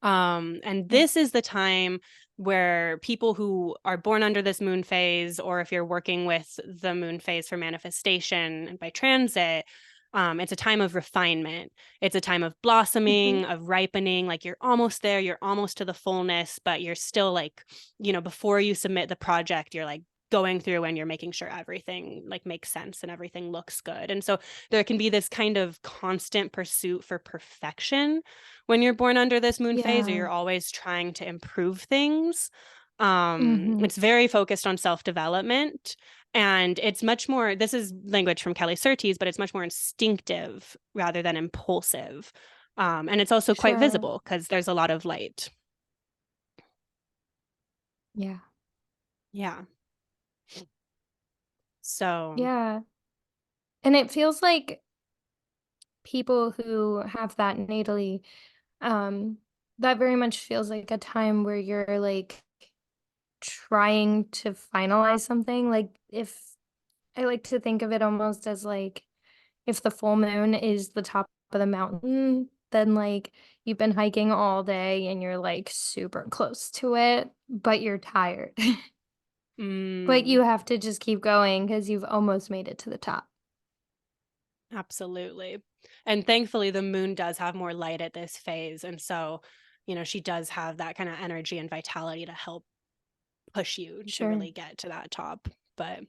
And Yeah. this is the time where people who are born under this moon phase, or if you're working with the moon phase for manifestation by transit, it's a time of refinement. It's a time of Mhm. blossoming, of ripening. Like you're almost there, you're almost to the fullness, but you're still like, before you submit the project, you're like going through and you're making sure everything like makes sense and everything looks good. And so there can be this kind of constant pursuit for perfection when you're born under this moon phase, or Yeah. you're always trying to improve things. Mhm. It's very focused on self-development, and it's much more, this is language from Kelly Surtees, but it's much more instinctive rather than impulsive. And it's also quite Sure. visible because there's a lot of light. Yeah. Yeah. So, Yeah. And it feels like people who have that natally, um, that very much feels like a time where you're like trying to finalize something. Like if I like to think of it almost as like if the full moon is the top of the mountain, then like you've been hiking all day and you're like super close to it, but you're tired. But mm, you have to just keep going because you've almost made it to the top. absolutely. And thankfully, the moon does have more light at this phase. And so, she does have that kind of energy and vitality to help push you to Sure. really get to that top, but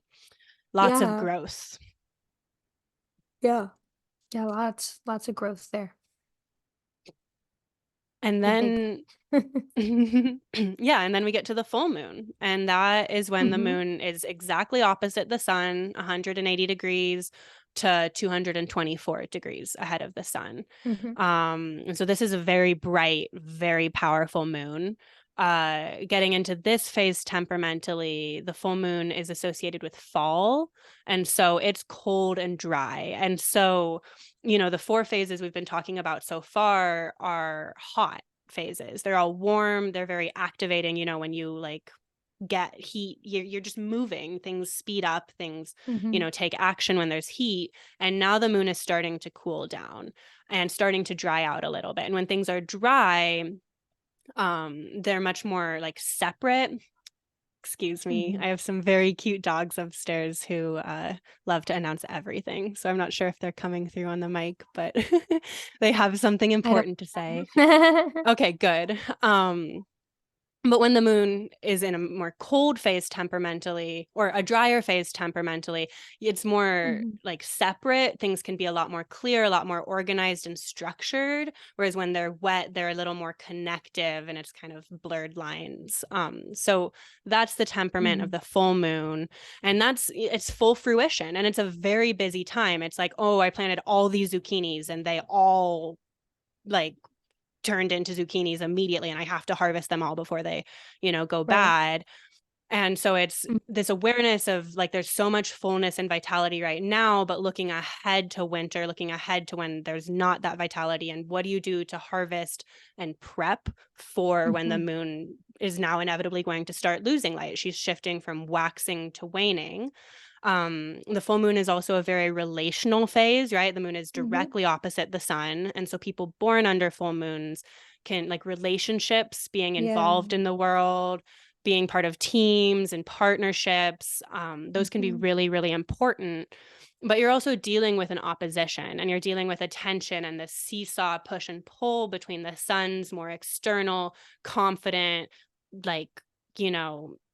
lots of Yeah. growth. Yeah. Yeah. Lots of growth there, And I think. then yeah, and then we get to the full moon, and that is when the Hmm. moon is exactly opposite the sun, 180 degrees to 224 degrees ahead of the sun. Hmm. And so this is a very bright, very powerful moon. Getting into this phase temperamentally, the full moon is associated with fall, and so it's cold and dry. And so, the four phases we've been talking about so far are hot phases. They're all warm, they're very activating, when you like get heat, you're just moving, things speed up, things, Hmm. take action when there's heat. And now the moon is starting to cool down and starting to dry out a little bit. And when things are dry, they're much more like separate. Excuse me. Hmm. I have some very cute dogs upstairs who love to announce everything. So I'm not sure if they're coming through on the mic, but they have something I don't important to say. know. Okay, good. But when the moon is in a more cold phase temperamentally, or a drier phase temperamentally, it's more Hmm. like separate. Things can be a lot more clear, a lot more organized and structured. Whereas when they're wet, they're a little more connective and it's kind of blurred lines. So that's the temperament of Hmm. the full moon. And it's full fruition. And it's a very busy time. It's like, oh, I planted all these zucchinis and they all like turned into zucchinis immediately and I have to harvest them all before they, go Right. bad. And so it's Mm. this awareness of like there's so much fullness and vitality right now, but looking ahead to winter, looking ahead to when there's not that vitality, and what do you do to harvest and prep for when the Mhm. moon is now inevitably going to start losing light. She's shifting from waxing to waning. The full moon is also a very relational phase, right? The moon is Mhm. directly opposite the sun. And so people born under full moons can like relationships, being Yeah. involved in the world, being part of teams and partnerships. Those can be Mhm. really, really important. But you're also dealing with an opposition, and you're dealing with a tension and the seesaw push and pull between the sun's more external, confident, like,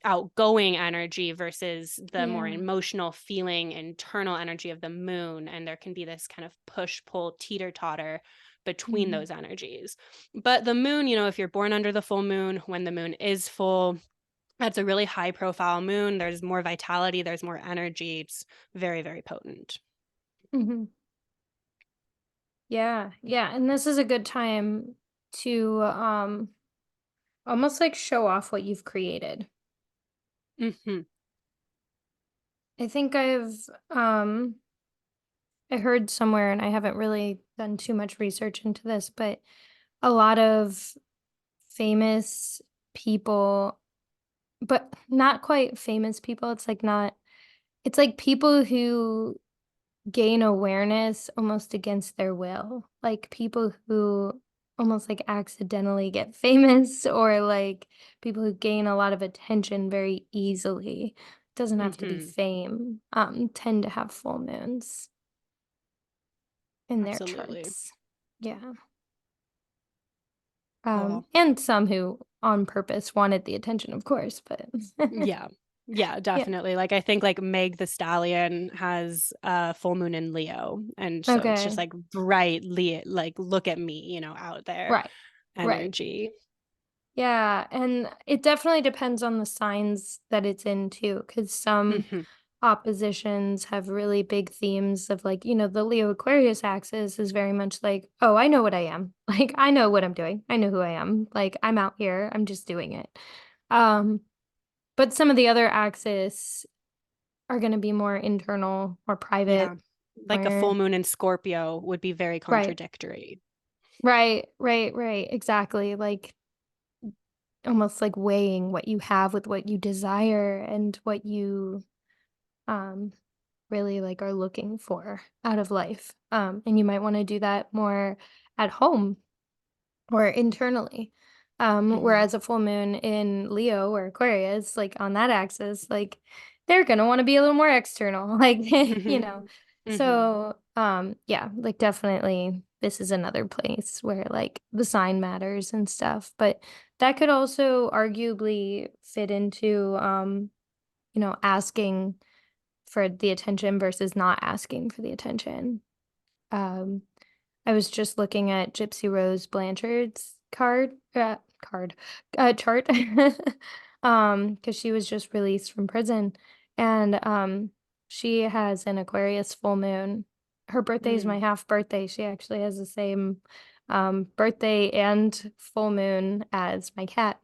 outgoing energy versus the more Yeah. emotional, feeling, internal energy of the moon. And there can be this kind of push, pull, teeter totter between Mhm. those energies. But the moon, if you're born under the full moon, when the moon is full, that's a really high profile moon. There's more vitality, there's more energy. It's very, very potent. Mhm. Yeah. Yeah. And this is a good time to almost like show off what you've created. Hmm. I think I heard somewhere, and I haven't really done too much research into this, but a lot of famous people, but not quite famous people. It's like not, it's like people who gain awareness almost against their will. Like people who almost like accidentally get famous, or like people who gain a lot of attention very easily. Doesn't have to be Hmm. fame. Tend to have full moons in their Absolutely. charts. Yeah. Cool. And some who on purpose wanted the attention, of course, but Yeah. Yeah, yeah. definitely. Like I think like Meg the Stallion has a full moon in Leo. And so it's just Okay. like bright Leo, like look at me, out there Right. Right. energy. Yeah, and it definitely depends on the signs that it's in too, because some Hmm. oppositions have really big themes of like, the Leo Aquarius axis is very much like, oh, I know what I am. Like, I know what I'm doing. I know who I am. Like, I'm out here. I'm just doing it. Um, but some of the other axes are going to be more internal or Yeah. private, Like a full where, moon in Scorpio would be very right, contradictory. right. Exactly. Like, almost like weighing what you have with what you desire and what you um really like are looking for out of life. And you might want to do that more at home or internally. Hmm. Whereas a full moon in Leo or Aquarius, like on that axis, like they're gonna want to be a little more external, like you know. Hmm. So yeah, like definitely this is another place where like the sign matters and stuff. But that could also arguably fit into asking for the attention versus not asking for the attention. Um, I was just looking at Gypsy Rose Blanchard's chart, because she was just released from prison, and she has an Aquarius full moon. Her birthday is my Mm. half birthday. She actually has the same birthday and full moon as my cat.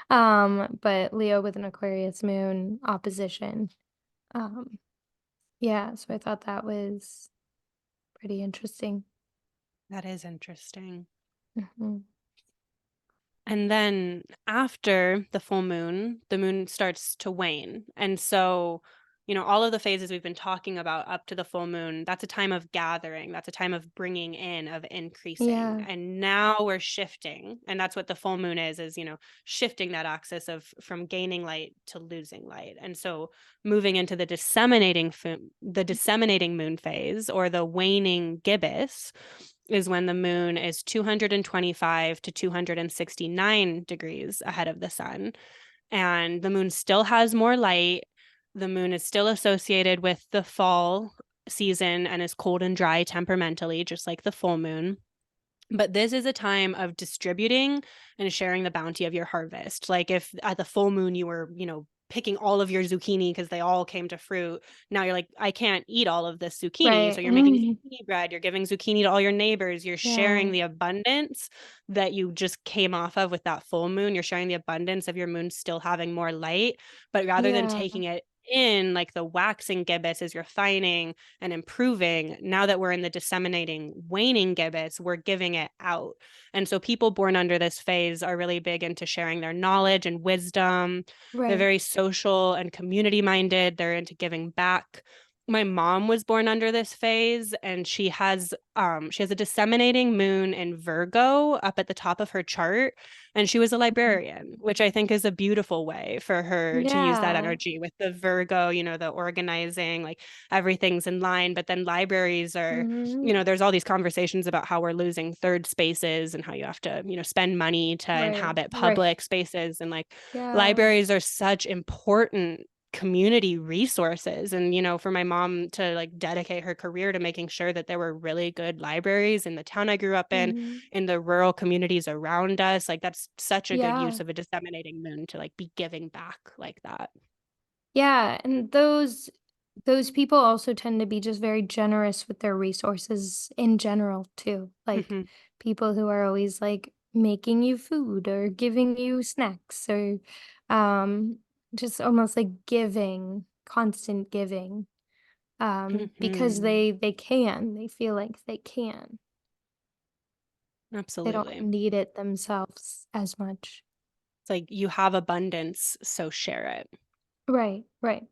But Leo with an Aquarius moon opposition. Um, yeah, so I thought that was pretty interesting. That is interesting. Mhm. And then after the moon starts to wane. And so, all of the phases we've been talking about up to the full moon, that's a time of gathering. That's a time of bringing in, of increasing. Yeah, And now we're shifting. And that's what the full moon is, shifting that axis of from gaining light to losing light. And so moving into the disseminating moon phase, or the waning gibbous, is when the moon is 225 to 269 degrees ahead of the sun. And the moon still has more light. The moon is still associated with the fall season and is cold and dry temperamentally, just like the full moon. But this is a time of distributing and sharing the bounty of your harvest. Like if at the full moon you were, picking all of your zucchini because they all came to fruit. Now you're like, I can't eat all of this zucchini. right. So you're making zucchini bread, you're giving zucchini to all your neighbors, you're sharing Yeah, the abundance that you just came off of with that full moon. You're sharing the abundance of your moon still having more light. But rather than yeah, taking it in, like the waxing gibbous is refining and improving, now that we're in the disseminating waning gibbous, we're giving it out. And so people born under this phase are really big into sharing their knowledge and wisdom. They're right. very social and community minded. They're into giving back. My mom was born under this phase, and she has a disseminating moon in Virgo up at the top of her chart, and she was a Mhm. librarian, which I think is a beautiful way for her to use that Yeah. energy with the Virgo, the organizing, like everything's in line. But then libraries are, Mhm. there's all these conversations about how we're losing third spaces and how you have to, spend money to Right, inhabit right. public spaces. And like Yeah. libraries are such important community resources. And for my mom to like dedicate her career to making sure that there were really good libraries in the town I grew up Mhm. in the rural communities around us, like that's such a good use Yeah. of a disseminating moon to like be giving back like that. Yeah, and those Those people also tend to be just very generous with their resources in general too. Like Mhm. people who are always like making you food or giving you snacks or um just almost like giving, constant giving. Because Mhm. they can. They feel like they can. They don't Absolutely. need it themselves as much. It's like you have abundance, so share it. Right, right.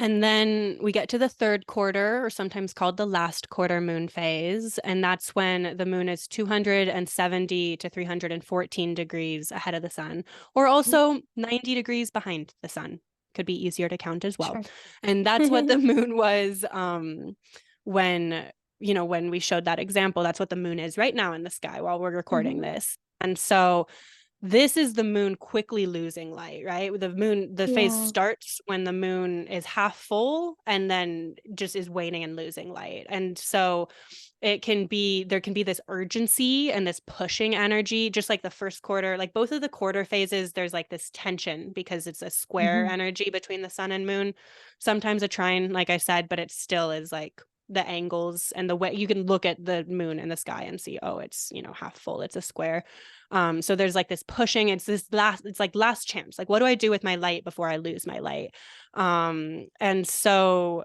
And then we get to the third quarter, or sometimes called the last quarter moon phase. And that's when the moon is 270 to 314 degrees ahead of the sun, or Mm, also 90 degrees behind the sun. Could be easier to count as well. sure. And that's what the moon was when, when we showed that example. That's what the moon is right now in the sky while we're recording Mhm. this. And so this is the moon quickly losing light, right? The phase Yeah. starts when the moon is half full and then just is waning and losing light. And so there can be this urgency and this pushing energy, just like the first quarter, like both of the quarter phases, there's like this tension because it's a square Mhm. energy between the sun and moon. Sometimes a trine, like I said, but it still is like the angles and the way you can look at the moon in the sky and see, oh, it's, half full, it's a square. So there's like this pushing, it's like last chance. Like, what do I do with my light before I lose my light? And so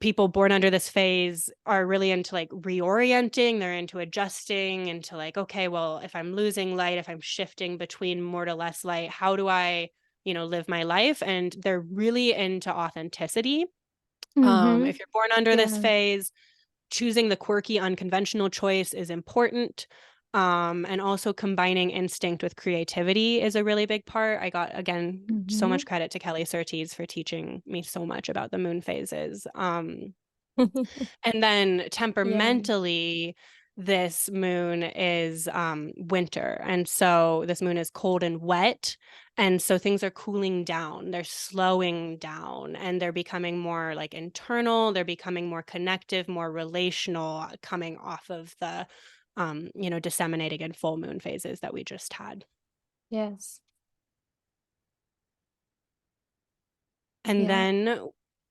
people born under this phase are really into like reorienting, they're into adjusting, into like, okay, well, if I'm losing light, if I'm shifting between more to less light, how do I, live my life? And they're really into authenticity. If Mhm. you're born under this Yeah. phase, choosing the quirky, unconventional choice is important. And also combining instinct with creativity is a really big part. I got, again, so much Mhm. credit to Kelly Surtees for teaching me so much about the moon phases. And then Yeah. temperamentally, this moon is winter. And so this moon is cold and wet. And so things are cooling down, they're slowing down, and they're becoming more like internal, they're becoming more connective, more relational, coming off of the, disseminating and full moon phases that we just had. Yes. And Yeah. then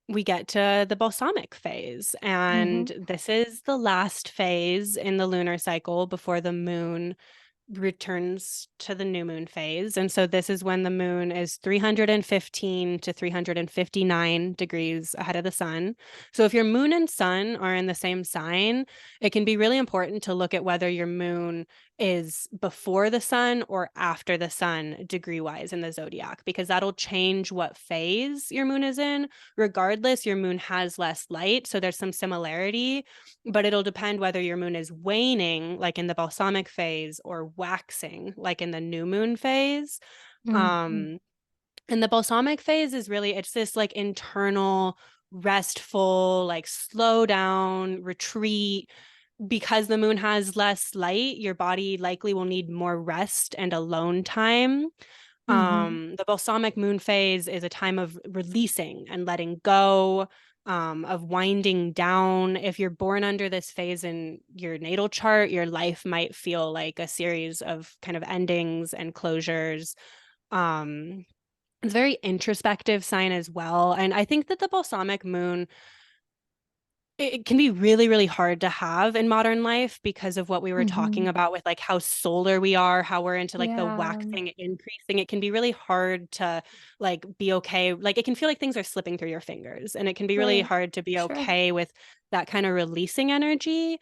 we get to the balsamic phase. And Mhm. this is the last phase in the lunar cycle before the moon returns to the new moon phase. And so this is when the moon is 315 to 359 degrees ahead of the sun. So if your moon and sun are in the same sign, it can be really important to look at whether your moon is before the sun or after the sun degree wise in the zodiac, because that'll change what phase your moon is in. Regardless, your moon has less light. So there's some similarity, but it'll depend whether your moon is waning, like in the balsamic phase, or waxing, like in the new moon phase. Mhm. Um, and the balsamic phase is really, it's this like internal, restful, like slow down, retreat. Because the moon has less light, your body likely will need more rest and alone time. Mhm. The balsamic moon phase is a time of releasing and letting go, of winding down. If you're born under this phase in your natal chart, your life might feel like a series of kind of endings and closures. Um, it's a very introspective sign as well. And I think that the balsamic moon, it can be really, really hard to have in modern life because of what we were talking Mhm. about with like how solar we are, how we're into like the Yeah. waxing, increasing. It can be really hard to like be okay. Like it can feel like things are slipping through your fingers, and it can be really Right. hard to be Sure. okay with that kind of releasing energy.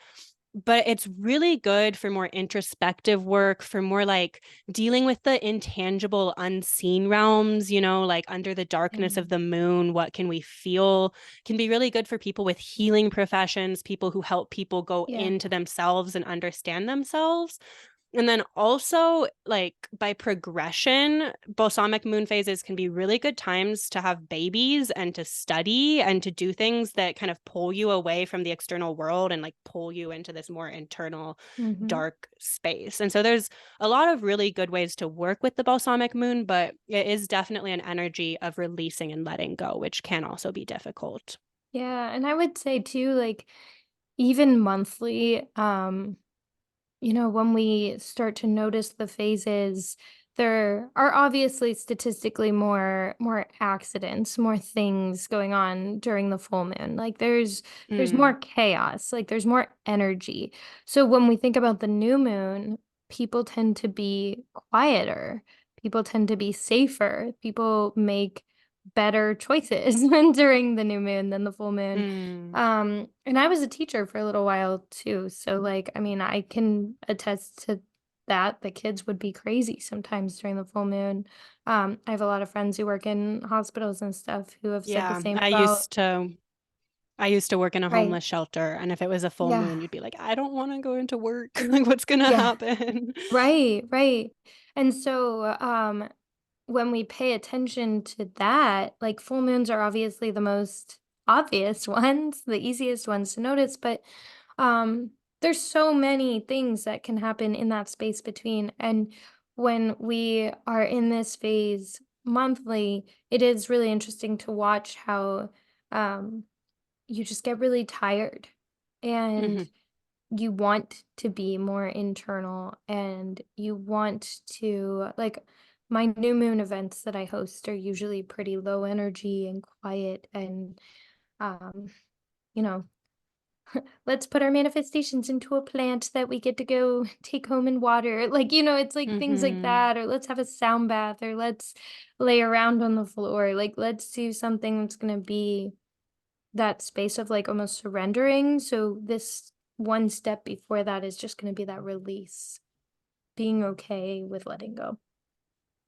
But it's really good for more introspective work, for more like dealing with the intangible, unseen realms, like under the darkness Yeah. of the moon, what can we feel? Can be really good for people with healing professions, people who help people go Yeah. into themselves and understand themselves. And then also, like by progression, balsamic moon phases can be really good times to have babies and to study and to do things that kind of pull you away from the external world and like pull you into this more internal, Mhm. dark space. And so there's a lot of really good ways to work with the balsamic moon, but it is definitely an energy of releasing and letting go, which can also be difficult. Yeah, and I would say too, like even monthly, when we start to notice the phases, there are obviously statistically more accidents, more things going on during the full moon. Like there's Mm, more chaos, like there's more energy. So when we think about the new moon, people tend to be quieter. People tend to be safer. People make better choices during the new moon than the full moon. mm. And I was a teacher for a little while too. So like, I mean, I can attest to that the kids would be crazy sometimes during the full moon. I have a lot of friends who work in hospitals and stuff who have said the Yeah, same about I used to work in a right. homeless shelter, and if it was a full Yeah. moon, you'd be like, "I don't wanna go into work. Like, what's gonna Yeah. happen?" Right, right. And so when we pay attention to that, like full moons are obviously the most obvious ones, the easiest ones to notice, but um there's so many things that can happen in that space between. And when we are in this phase monthly, it is really interesting to watch how um you just get really tired and Mhm, you want to be more internal and you want to like my new moon events that I host are usually pretty low energy and quiet and um you know, let's put our manifestations into a plant that we get to go take home and water. Like, it's like things like mhm. that, or let's have a sound bath, or let's lay around on the floor. Like, let's do something that's going to be that space of like almost surrendering. So, this one step before that is just going to be that release, being okay with letting go.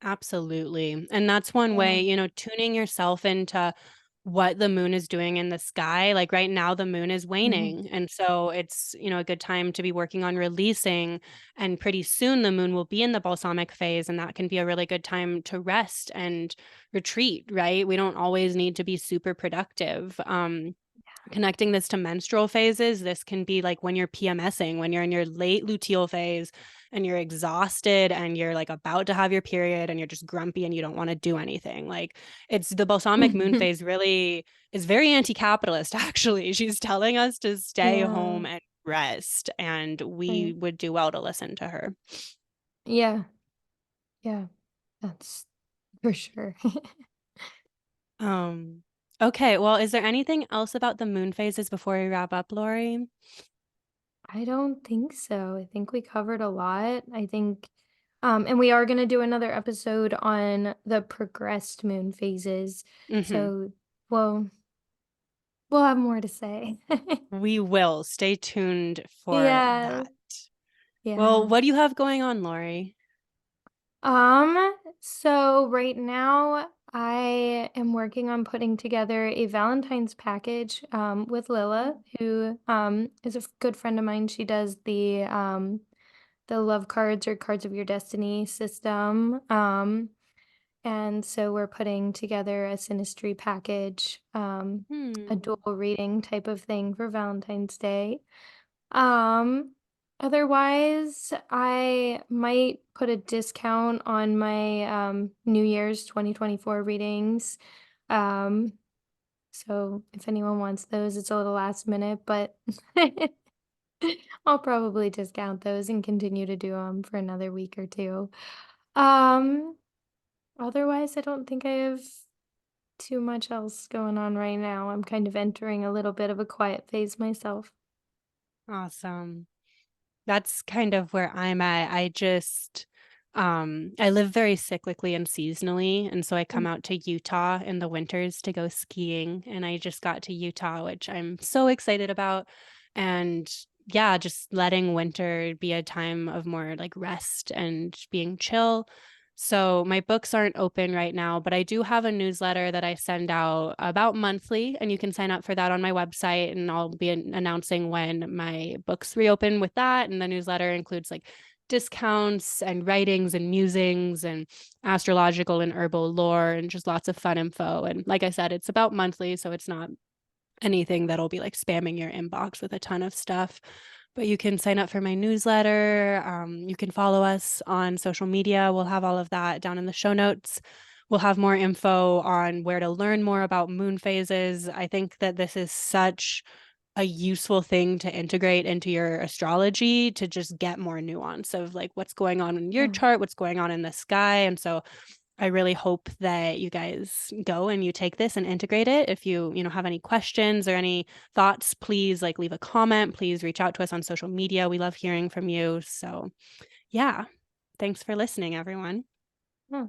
Absolutely, and that's one way, Yeah. tuning yourself into what the moon is doing in the sky. Like, right now, the moon is Hmm. waning, and so it's, a good time to be working on releasing, and pretty soon the moon will be in the balsamic phase, and that can be a really good time to rest and retreat, right? We don't always need to be super productive. Connecting this to menstrual phases, this can be like when you're PMSing, when you're in your late luteal phase and you're exhausted and you're like about to have your period and you're just grumpy and you don't want to do anything. Like it's the balsamic moon phase really is very anti-capitalist actually. She's telling us to stay Yeah. home and rest and we Right. would do well to listen to her. Yeah. Yeah. That's for sure. Um okay, well, is there anything else about the moon phases before we wrap up, Lori? I don't think so. I think we covered a lot. I think, and we are going to do another episode on the progressed moon phases. Mhm. So we'll have more to say. We will. Stay tuned for Yeah. that. Well, Yeah. what do you have going on, Lori? So right now I am working on putting together a Valentine's package with Lila, who is a good friend of mine. She does the love cards or cards of your destiny system. And so we're putting together a synastry package, a Hmm. dual reading type of thing for Valentine's Day. Um, Otherwise, I might put a discount on my New Year's 2024 readings. Um, so if anyone wants those, it's a little last minute, but I'll probably discount those and continue to do them for another week or two. Um, Otherwise, I don't think I have too much else going on right now. I'm kind of entering a little bit of a quiet phase myself. Awesome. That's kind of where I'm at. I live very cyclically and seasonally, and so I come Mm. out to Utah in the winters to go skiing, and I just got to Utah, which I'm so excited about. And yeah, just letting winter be a time of more like rest and being chill. So my books aren't open right now, but I do have a newsletter that I send out about monthly, and you can sign up for that on my website. And I'll be announcing when my books reopen with that. And the newsletter includes like discounts and writings and musings and astrological and herbal lore and just lots of fun info. And like I said, it's about monthly, so it's not anything that'll be like spamming your inbox with a ton of stuff. But you can sign up for my newsletter. You can follow us on social media. We'll have all of that down in the show notes. We'll have more info on where to learn more about moon phases. I think that this is such a useful thing to integrate into your astrology to just get more nuance of like what's going on in your Yeah. chart, what's going on in the sky. And so I really hope that you guys go and you take this and integrate it. If you have any questions or any thoughts, please like leave a comment. Please reach out to us on social media. We love hearing from you. So yeah, thanks for listening, everyone. Yeah.